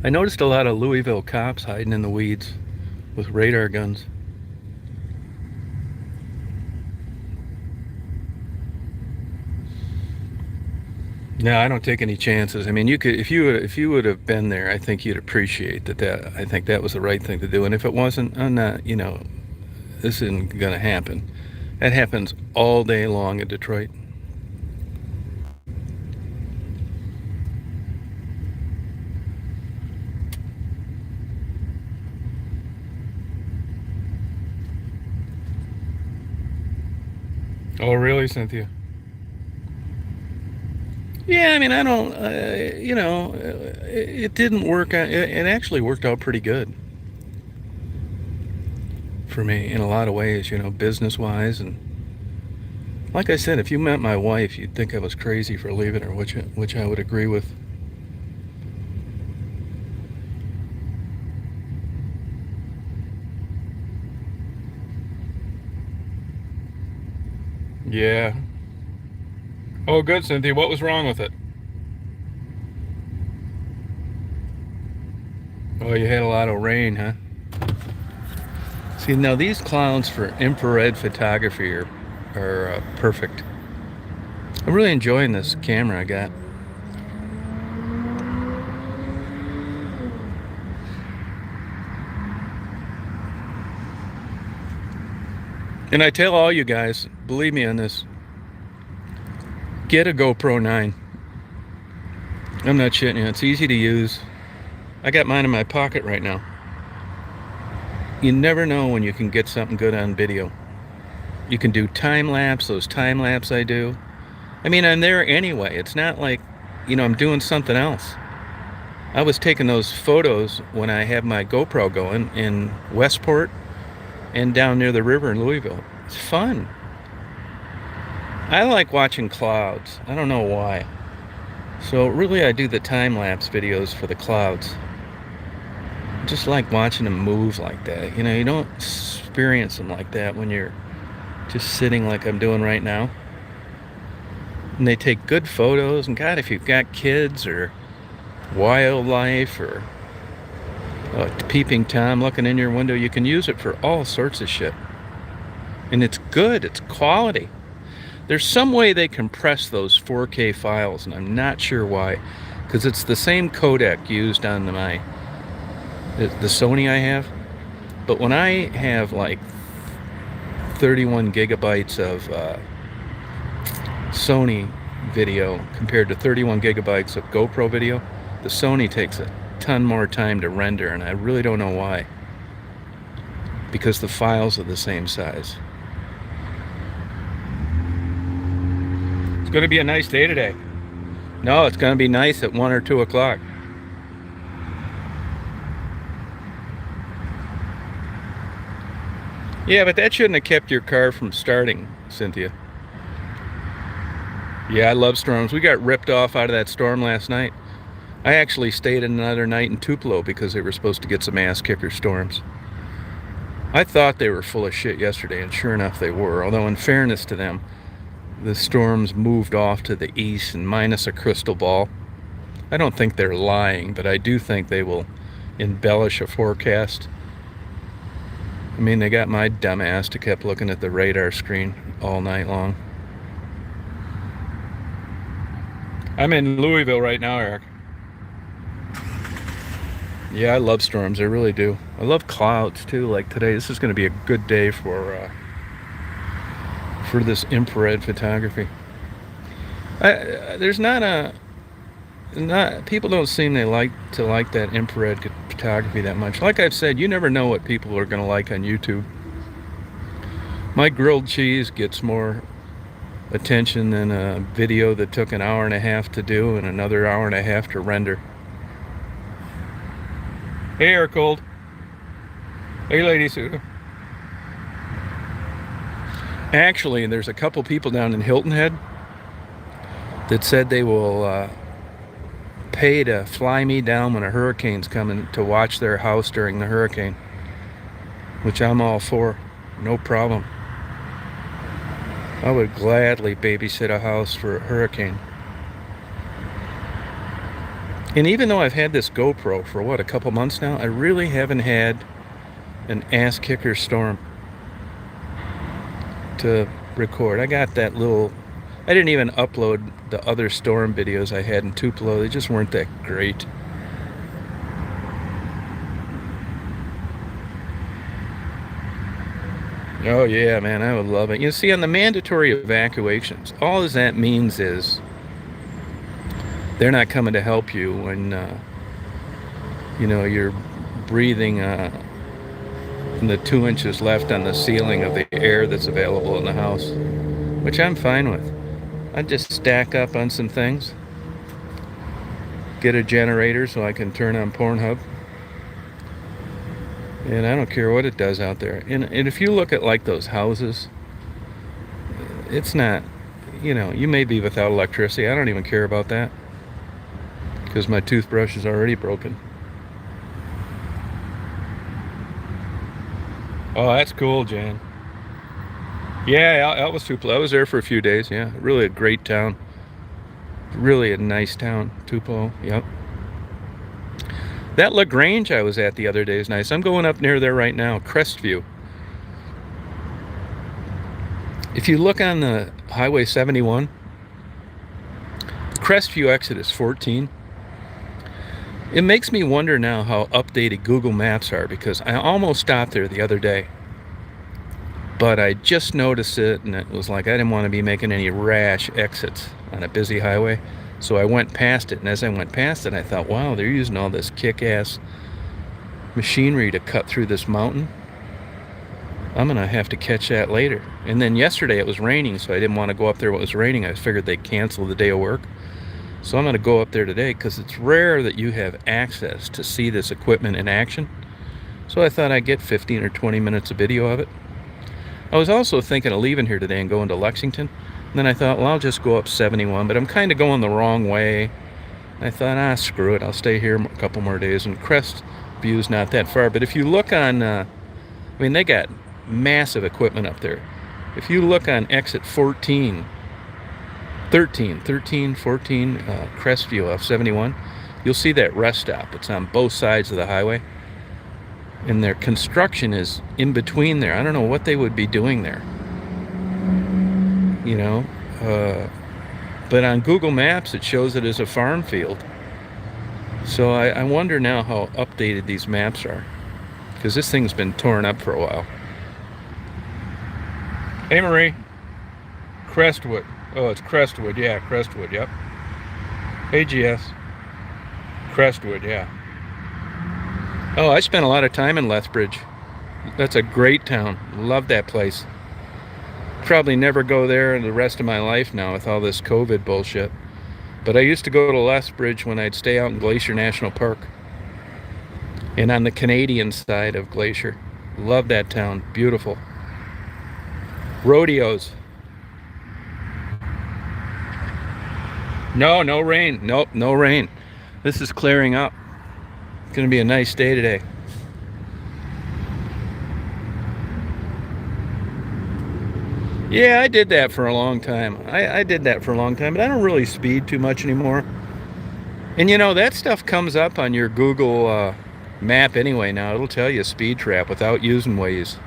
[SPEAKER 1] I noticed a lot of Louisville cops hiding in the weeds with radar guns. No, I don't take any chances. I mean, you could if you would have been there, I think you'd appreciate that. I think that was the right thing to do. And if it wasn't, I'm not. This isn't gonna happen. That happens all day long in Detroit. Oh, really, Cynthia? Yeah, I mean, I don't. It didn't work out. It actually worked out pretty good for me in a lot of ways. Business wise, and like I said, if you met my wife, you'd think I was crazy for leaving her, which I would agree with. Yeah. Oh, good, Cynthia. What was wrong with it? Oh, you had a lot of rain, huh? See, now these clouds for infrared photography are perfect. I'm really enjoying this camera I got. And I tell all you guys, believe me on this, get a GoPro 9. I'm not shitting you. It's easy to use. I got mine in my pocket right now. You never know when you can get something good on video. You can do time lapse, those time lapse I do. I mean, I'm there anyway. It's not like, I'm doing something else. I was taking those photos when I have my GoPro going in Westport and down near the river in Louisville. It's fun. I like watching clouds. I don't know why. So really I do the time-lapse videos for the clouds. I just like watching them move like that. You know, you don't experience them like that when you're just sitting like I'm doing right now. And they take good photos, and God, if you've got kids or wildlife or peeping Tom looking in your window, you can use it for all sorts of shit. And it's good, it's quality. There's some way they compress those 4K files, and I'm not sure why, because it's the same codec used on the Sony I have. But when I have like 31 gigabytes of Sony video compared to 31 gigabytes of GoPro video, the Sony takes a ton more time to render, and I really don't know why, because the files are the same size. It's going to be a nice day today. No, it's going to be nice at 1 or 2 o'clock. Yeah, but that shouldn't have kept your car from starting, Cynthia. Yeah, I love storms. We got ripped off out of that storm last night. I actually stayed another night in Tupelo because they were supposed to get some ass kicker storms. I thought they were full of shit yesterday, and sure enough they were. Although in fairness to them, the storms moved off to the east, and minus a crystal ball. I don't think they're lying, but I do think they will embellish a forecast. I mean, they got my dumb ass to keep looking at the radar screen all night long. I'm in Louisville right now, Eric. Yeah, I love storms. I really do. I love clouds too. Like today, this is going to be a good day for this infrared photography. There's not people don't seem to like that infrared photography that much. Like I've said, you never know what people are going to like on YouTube. My grilled cheese gets more attention than a video that took an hour and a half to do and another hour and a half to render. Hey, Air Cold. Hey, ladies. Actually, there's a couple people down in Hilton Head that said they will pay to fly me down when a hurricane's coming to watch their house during the hurricane, which I'm all for. No problem. I would gladly babysit a house for a hurricane. And even though I've had this GoPro for a couple months now, I really haven't had an ass kicker storm to record. I got that little, I didn't even upload the other storm videos I had in Tupelo. They just weren't that great. Oh yeah, man, I would love it. You see, on the mandatory evacuations, all that means is they're not coming to help you when you're breathing in the 2 inches left on the ceiling of the air that's available in the house, which I'm fine with. I'd just stack up on some things, get a generator so I can turn on Pornhub, and I don't care what it does out there. And if you look at like those houses, it's not, you may be without electricity. I don't even care about that, because my toothbrush is already broken. Oh, that's cool, Jan. Yeah, that was Tupelo. I was there for a few days. Yeah, really a great town. Really a nice town, Tupelo. Yep. That LaGrange I was at the other day is nice. I'm going up near there right now, Crestview. If you look on the Highway 71, Crestview exit is 14. It makes me wonder now how updated Google Maps are, because I almost stopped there the other day, but I just noticed it, and it was like I didn't want to be making any rash exits on a busy highway, so I went past it. And as I went past it, I thought, wow, they're using all this kick-ass machinery to cut through this mountain. I'm gonna have to catch that later. And then yesterday it was raining, so I didn't want to go up there when it was raining. I figured they'd cancel the day of work. So I'm going to go up there today because it's rare that you have access to see this equipment in action. So I thought I'd get 15 or 20 minutes of video of it. I was also thinking of leaving here today and going to Lexington. And then I thought, well, I'll just go up 71, but I'm kind of going the wrong way. I thought, screw it. I'll stay here a couple more days. And Crestview not that far. But if you look on, they got massive equipment up there. If you look on exit 14, Crestview off 71, you'll see that rest stop. It's on both sides of the highway. And their construction is in between there. I don't know what they would be doing there. But on Google Maps, it shows it as a farm field. So I wonder now how updated these maps are, because this thing's been torn up for a while. Hey, Marie. Crestwood. Oh, it's Crestwood. Yeah, Crestwood. Yep. Hey, GS. Crestwood. Yeah. Oh, I spent a lot of time in Lethbridge. That's a great town. Love that place. Probably never go there the rest of my life now with all this COVID bullshit. But I used to go to Lethbridge when I'd stay out in Glacier National Park. And on the Canadian side of Glacier. Love that town. Beautiful. Rodeos. No rain. Nope, no rain. This is clearing up. It's going to be a nice day today. Yeah, I did that for a long time. I did that for a long time, but I don't really speed too much anymore. And that stuff comes up on your Google map anyway now. It'll tell you speed trap without using Waze.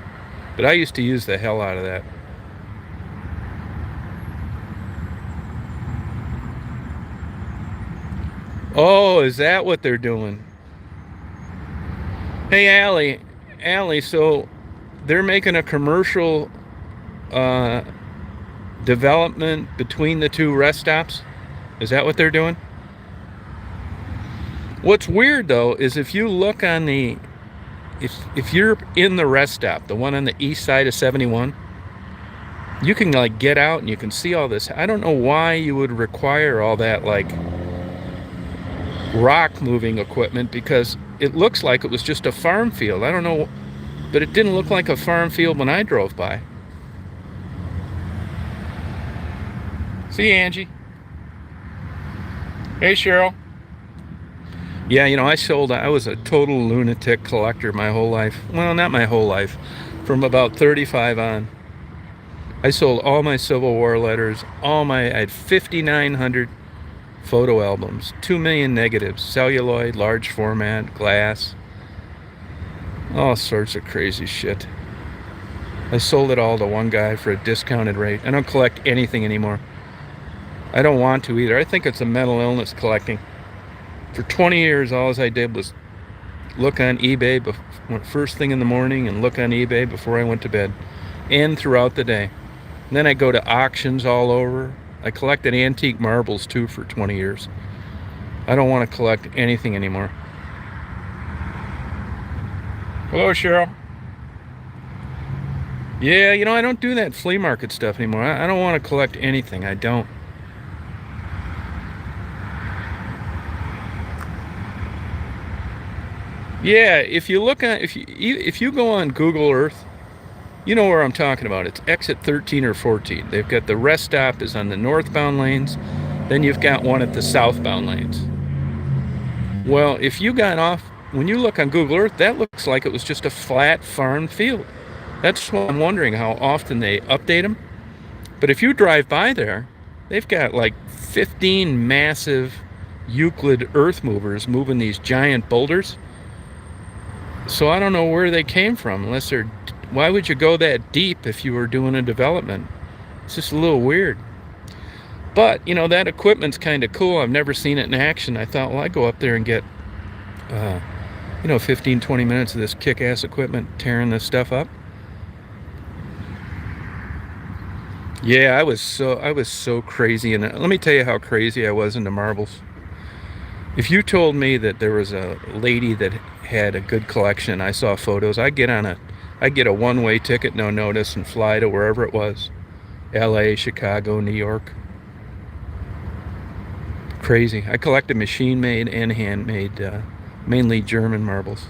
[SPEAKER 1] But I used to use the hell out of that. Oh, is that what they're doing? Hey, Allie, so they're making a commercial development between the two rest stops? Is that what they're doing? What's weird though is if you look on if you're in the rest stop, the one on the east side of 71, you can get out and you can see all this. I don't know why you would require all that rock moving equipment, because it looks like it was just a farm field. I don't know, but it didn't look like a farm field when I drove by. See, Angie. Hey, Cheryl. Yeah, I was a total lunatic collector my whole life. Well, not my whole life. From about 35 on. I sold all my Civil War letters, I had 5,900 photo albums, 2 million negatives, celluloid, large format, glass, all sorts of crazy shit. I sold it all to one guy for a discounted rate. I don't collect anything anymore. I don't want to either. I think it's a mental illness collecting. For 20 years, all I did was look on eBay first thing in the morning and look on eBay before I went to bed and throughout the day. And then I go to auctions all over. I collected antique marbles too for 20 years. I don't want to collect anything anymore. Hello, Cheryl. Yeah, I don't do that flea market stuff anymore. I don't want to collect anything. I don't. Yeah, if you look at if you go on Google Earth, you know where I'm talking about. It's exit 13 or 14. They've got the rest stop is on the northbound lanes. Then you've got one at the southbound lanes. Well, if you got off, when you look on Google Earth, that looks like it was just a flat farm field. That's why I'm wondering how often they update them. But if you drive by there, they've got 15 massive Euclid earth movers moving these giant boulders. So I don't know where they came from, unless they're... Why would you go that deep if you were doing a development? It's just a little weird. But, that equipment's kind of cool. I've never seen it in action. I thought, well, I'd go up there and get, 15, 20 minutes of this kick-ass equipment tearing this stuff up. Yeah, I was so crazy. And let me tell you how crazy I was into marbles. If you told me that there was a lady that had a good collection, I saw photos, I'd get a one-way ticket, no notice, and fly to wherever it was. LA, Chicago, New York. crazy. I collected machine-made and handmade, mainly German marbles.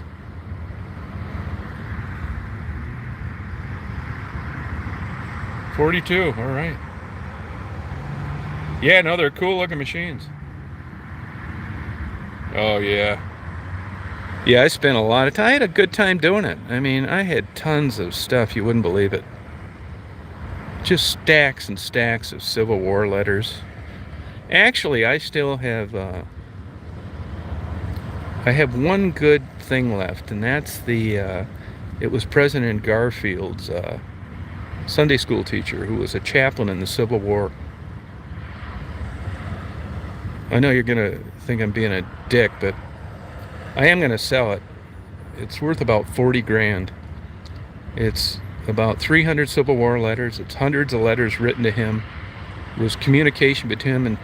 [SPEAKER 1] $42, all right. Yeah, no, they're cool looking machines. Oh, yeah. Yeah, I spent a lot of time. I had a good time doing it. I mean, I had tons of stuff. You wouldn't believe it. Just stacks and stacks of Civil War letters. Actually, I still have, I have one good thing left, and that's the, it was President Garfield's Sunday school teacher who was a chaplain in the Civil War. I know you're going to think I'm being a dick, but I am going to sell it. It's worth about 40 grand. It's about 300 Civil War letters. It's hundreds of letters written to him. It was communication between him and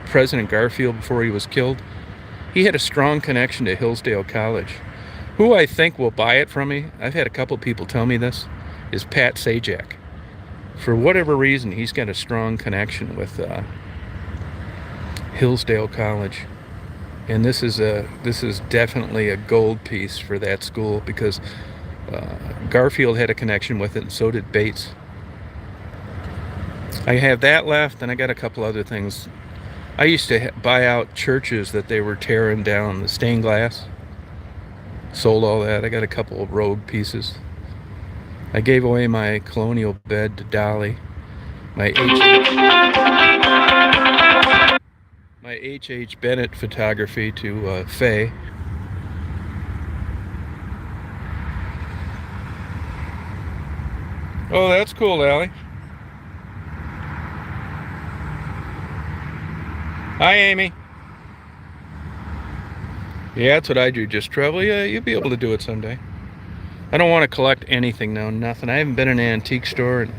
[SPEAKER 1] President Garfield before he was killed. He had a strong connection to Hillsdale College. Who I think will buy it from me, I've had a couple people tell me this, is Pat Sajak. For whatever reason, he's got a strong connection with Hillsdale College. And this is definitely a gold piece for that school, because Garfield had a connection with it, and so did Bates. I have that left, and I got a couple other things. I used to buy out churches that they were tearing down, the stained glass. Sold all that. I got a couple of rogue pieces. I gave away my colonial bed to Dolly. My H.H. Bennett photography to Faye. Oh, that's cool, Allie. Hi, Amy. Yeah, that's what I do, just travel. Yeah, you'll be able to do it someday. I don't want to collect anything now, nothing. I haven't been in an antique store in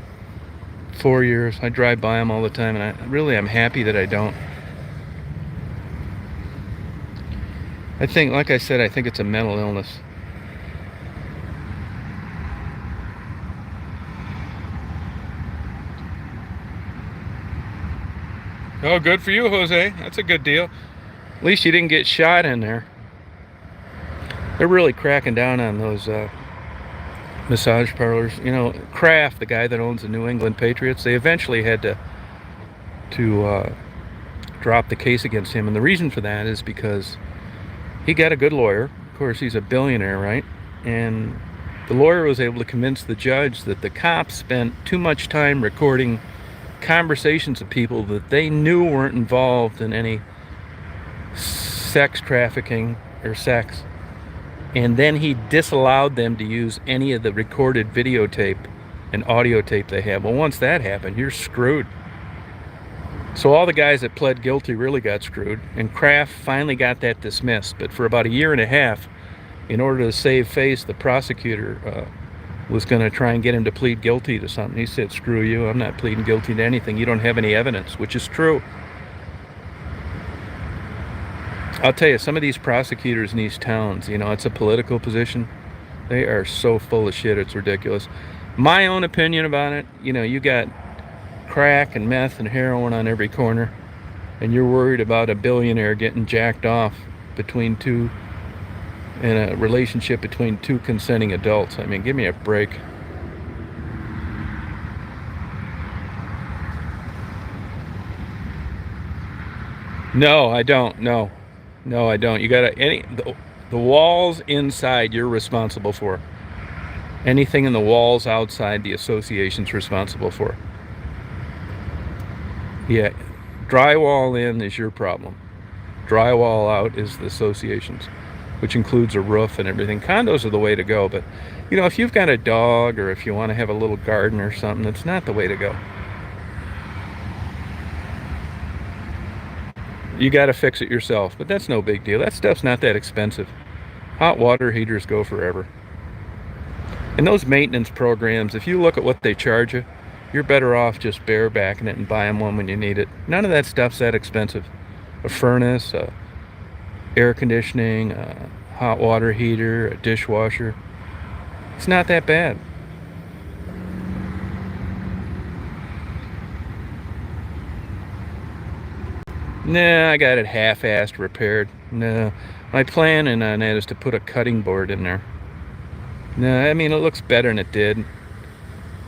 [SPEAKER 1] 4 years. I drive by them all the time, and I'm happy that I don't. I think, like I said, I think it's a mental illness. Oh, good for you, Jose. That's a good deal. At least you didn't get shot in there. They're really cracking down on those massage parlors. You know, Kraft, the guy that owns the New England Patriots, they eventually had to drop the case against him. And the reason for that is because he got a good lawyer. Of course, he's a billionaire, right? And the lawyer was able to convince the judge that the cops spent too much time recording conversations of people that they knew weren't involved in any sex trafficking or sex. And then he disallowed them to use any of the recorded videotape and audio tape they have. Well, once that happened, you're screwed. So all the guys that pled guilty really got screwed, and Kraft finally got that dismissed. But for about a year and a half, in order to save face, the prosecutor was going to try and get him to plead guilty to something. He said, screw you, I'm not pleading guilty to anything. You don't have any evidence, which is true. I'll tell you, some of these prosecutors in these towns, you know, it's a political position. They are so full of shit, it's ridiculous. My own opinion about it, you know, you got crack and meth and heroin on every corner, and you're worried about a billionaire getting jacked off between two, in a relationship between two consenting adults. I mean, give me a break. No, I don't. No, I don't. You gotta, the walls inside you're responsible for. Anything in the walls outside, the association's responsible for. Yeah, drywall in is your problem. Drywall out is the association's, which includes a roof and everything. Condos are the way to go, but you know, if you've got a dog or if you want to have a little garden or something, that's not the way to go. You got to fix it yourself, but that's no big deal. That stuff's not that expensive. Hot water heaters go forever. And those maintenance programs, if you look at what they charge you, you're better off just barebacking it and buying one when you need it. None of that stuff's that expensive. A furnace, air conditioning, a hot water heater, a dishwasher. It's not that bad. Nah, I got it half-assed repaired. No, my plan on that is to put a cutting board in there. No, I mean it looks better than it did,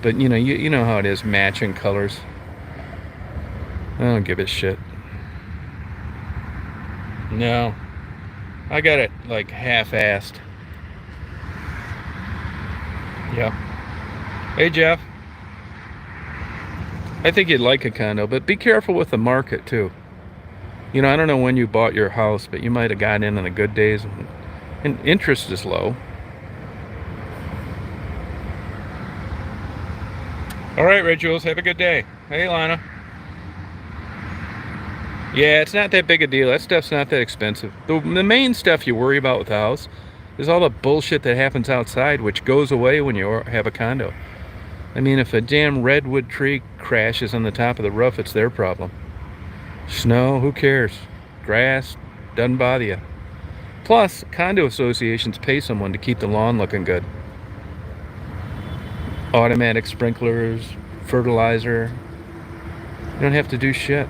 [SPEAKER 1] but you know how it is, matching colors. I don't give a shit. No, I got it like half-assed. Yep. Hey Jeff, I think you'd like a condo, but be careful with the market too. I don't know when you bought your house, but you might have got in the good days, and interest is low. All right, Red Jules, have a good day. Hey, Lana. Yeah, it's not that big a deal. That stuff's not that expensive. The main stuff you worry about with the house is all the bullshit that happens outside, which goes away when you have a condo. I mean, if a damn redwood tree crashes on the top of the roof, it's their problem. Snow, who cares? Grass, doesn't bother you. Plus, condo associations pay someone to keep the lawn looking good. Automatic sprinklers, fertilizer. You don't have to do shit.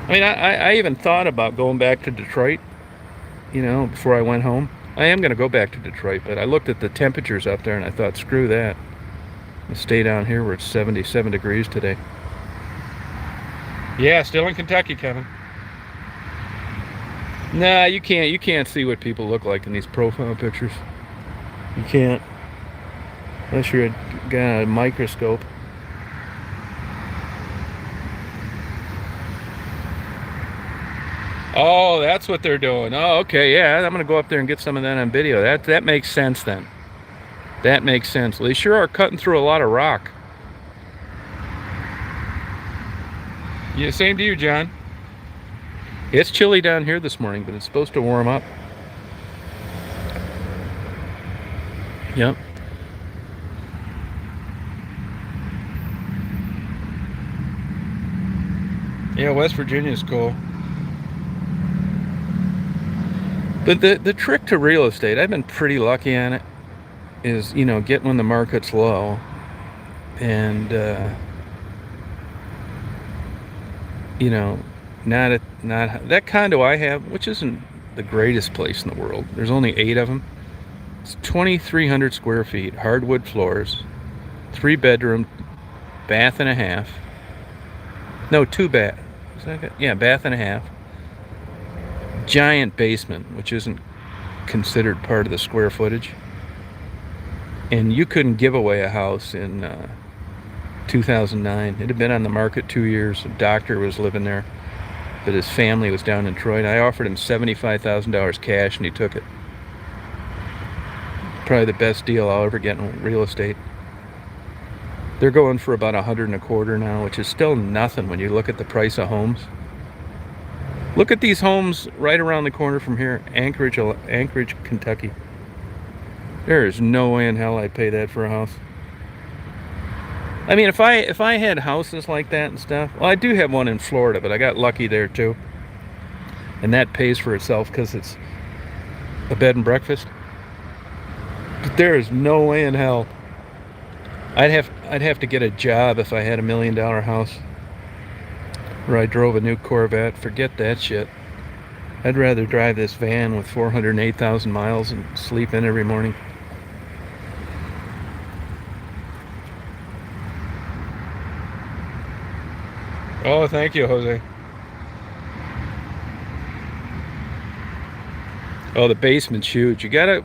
[SPEAKER 1] I mean, I even thought about going back to Detroit, before I went home. I am going to go back to Detroit, but I looked at the temperatures up there and I thought, screw that. I'll stay down here where it's 77 degrees today. Yeah, still in Kentucky, Kevin. Nah, you can't see what people look like in these profile pictures. You can't. Unless you're got a microscope. Oh, that's what they're doing. Oh, okay, yeah, I'm gonna go up there and get some of that on video. That makes sense then. That makes sense. Well, they sure are cutting through a lot of rock. Yeah, same to you, John. It's chilly down here this morning, but it's supposed to warm up. Yep. Yeah, West Virginia's cool. But the trick to real estate, I've been pretty lucky on it, is, get when the market's low. And, not that condo I have, which isn't the greatest place in the world. There's only 8 of them. It's 2,300 square feet, hardwood floors, 3-bedroom, bath and a half. No, 2 bath. Yeah, bath and a half. Giant basement, which isn't considered part of the square footage. And you couldn't give away a house in 2009. It had been on the market 2 years. A doctor was living there, but his family was down in Detroit. I offered him $75,000 cash, and he took it. Probably the best deal I'll ever get in real estate. They're going for about $125 now, which is still nothing when you look at the price of homes. Look at these homes right around the corner from here, Anchorage, Kentucky. There is no way in hell I'd pay that for a house. I mean, if I had houses like that and stuff, well, I do have one in Florida, but I got lucky there too, and that pays for itself because it's a bed and breakfast. But there is no way in hell. I'd have to get a job if I had $1 million house where I drove a new Corvette. Forget that shit. I'd rather drive this van with 408,000 miles and sleep in every morning. Oh, thank you, Jose. Oh, the basement's huge. You gotta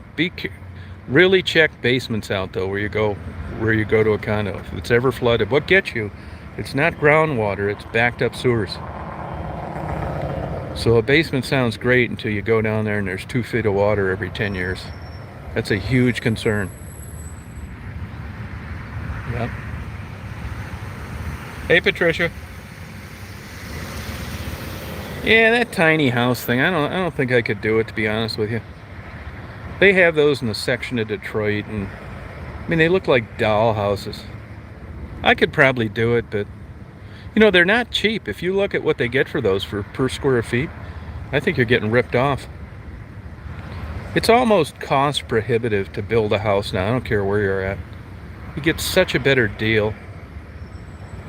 [SPEAKER 1] really check basements out though, where you go to a condo. If it's ever flooded, what gets you? It's not groundwater, it's backed up sewers. So a basement sounds great until you go down there and there's 2 feet of water every 10 years. That's a huge concern. Yep. Hey, Patricia. Yeah, that tiny house thing, I don't think I could do it, to be honest with you. They have those in a section of Detroit, and I mean, they look like doll houses. I could probably do it, but they're not cheap. If you look at what they get for those per square feet, I think you're getting ripped off. It's almost cost prohibitive to build a house now. I don't care where you're at. You get such a better deal,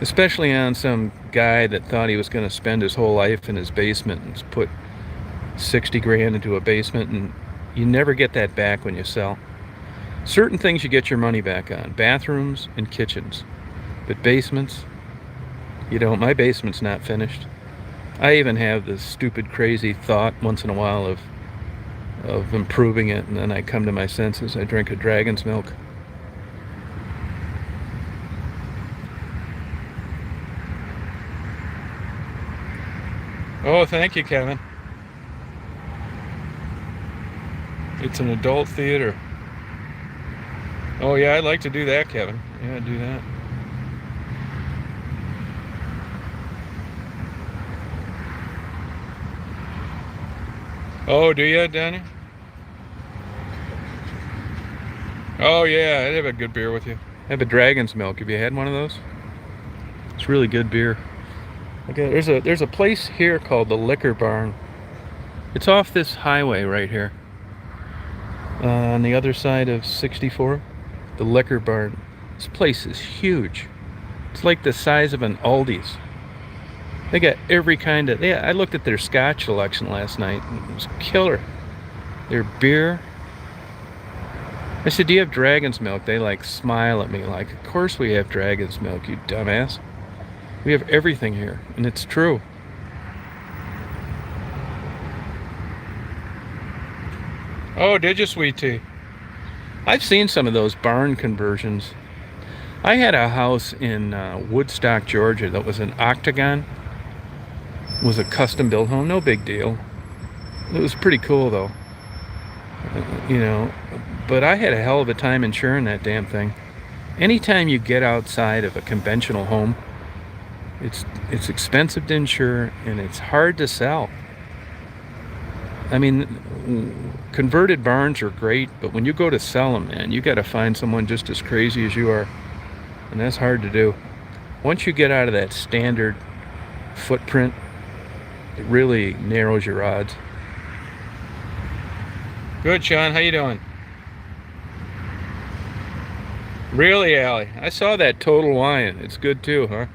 [SPEAKER 1] especially on some guy that thought he was going to spend his whole life in his basement and put 60 grand into a basement, and you never get that back when you sell. Certain things you get your money back on, bathrooms and kitchens, but basements, you don't. My basement's not finished. I even have this stupid crazy thought once in a while of improving it, and then I come to my senses. I drink a dragon's milk. Oh, thank you, Kevin. It's an adult theater. Oh yeah, I'd like to do that, Kevin. Yeah, do that. Oh, do you, Danny? Oh yeah, I'd have a good beer with you. I have a dragon's milk. Have you had one of those? It's really good beer. Okay, there's a place here called the Liquor Barn. It's off this highway right here. On the other side of 64, the Liquor Barn. This place is huge. It's like the size of an Aldi's. They got every kind of... Yeah, I looked at their scotch selection last night. It was killer. Their beer. I said, do you have dragon's milk? They like smile at me like, of course we have dragon's milk, you dumbass. We have everything here, and it's true. Oh, did you, sweet tea? I've seen some of those barn conversions. I had a house in Woodstock, Georgia that was an octagon. It was a custom built home, no big deal. It was pretty cool though. You know, but I had a hell of a time insuring that damn thing. Anytime you get outside of a conventional home, it's expensive to insure and it's hard to sell. I mean, converted barns are great, but when you go to sell them, man, you got to find someone just as crazy as you are, and that's hard to do. Once you get out of that standard footprint, it really narrows your odds. Good, Sean. How you doing? Really, Allie? I saw that Total Wine. It's good too, huh?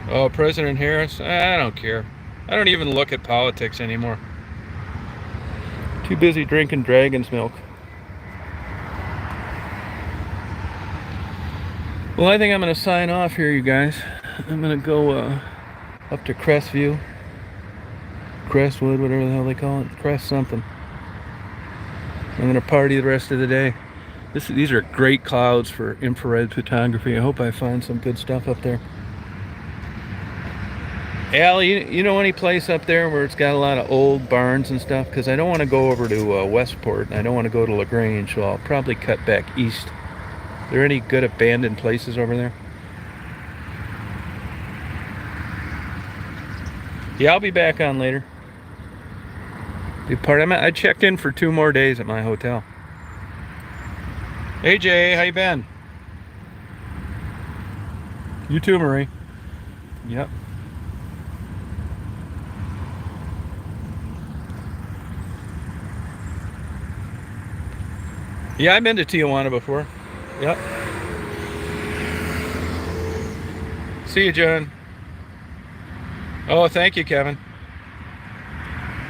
[SPEAKER 1] Oh, President Harris? I don't care. I don't even look at politics anymore. Too busy drinking dragon's milk. Well, I think I'm going to sign off here, you guys. I'm going to go up to Crestview. Crestwood, whatever the hell they call it. Crest something. I'm going to party the rest of the day. These are great clouds for infrared photography. I hope I find some good stuff up there. Al, you know any place up there where it's got a lot of old barns and stuff? Because I don't want to go over to Westport, and I don't want to go to LaGrange, so I'll probably cut back east. Are there any good abandoned places over there? Yeah, I'll be back on later. I checked in for 2 more days at my hotel. Hey Jay, how you been? You too, Marie. Yep. Yeah, I've been to Tijuana before. Yep. See you, John. Oh, thank you, Kevin.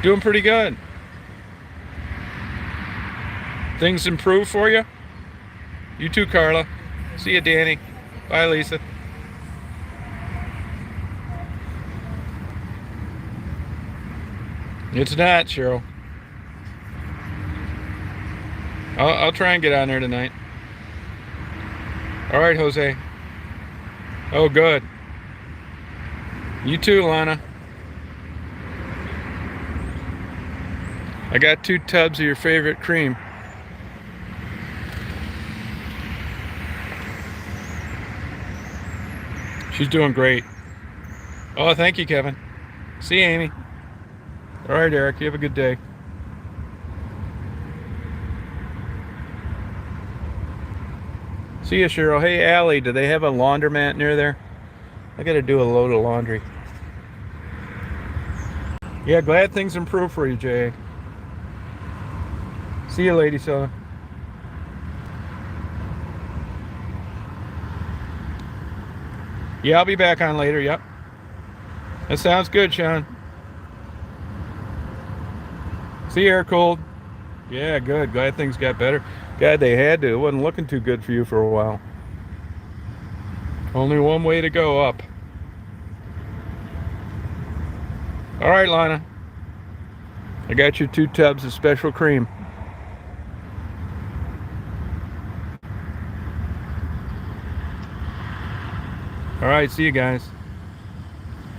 [SPEAKER 1] Doing pretty good. Things improve for you? You too, Carla. See you, Danny. Bye, Lisa. It's not, Cheryl. I'll try and get on there tonight. All right, Jose. Oh, good. You too, Lana. I got 2 tubs of your favorite cream. She's doing great. Oh, thank you, Kevin. See you, Amy. All right, Eric. You have a good day. See you, Cheryl. Hey, Allie, do they have a laundromat near there? I got to do a load of laundry. Yeah, glad things improve for you, Jay. See you, Lady Soda. Yeah, I'll be back on later. Yep. That sounds good, Sean. See, air cold. Yeah, good. Glad things got better. God, they had to. It wasn't looking too good for you for a while. Only one way to go, up. All right, Lana. I got you 2 tubs of special cream. All right, see you guys.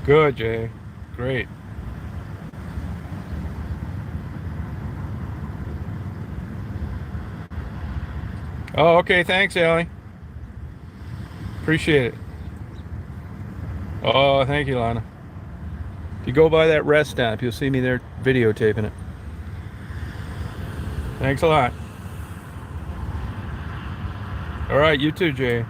[SPEAKER 1] Good, Jay. Great. Oh, okay. Thanks, Allie. Appreciate it. Oh, thank you, Lana. If you go by that rest stop, you'll see me there videotaping it. Thanks a lot. All right, you too, Jay.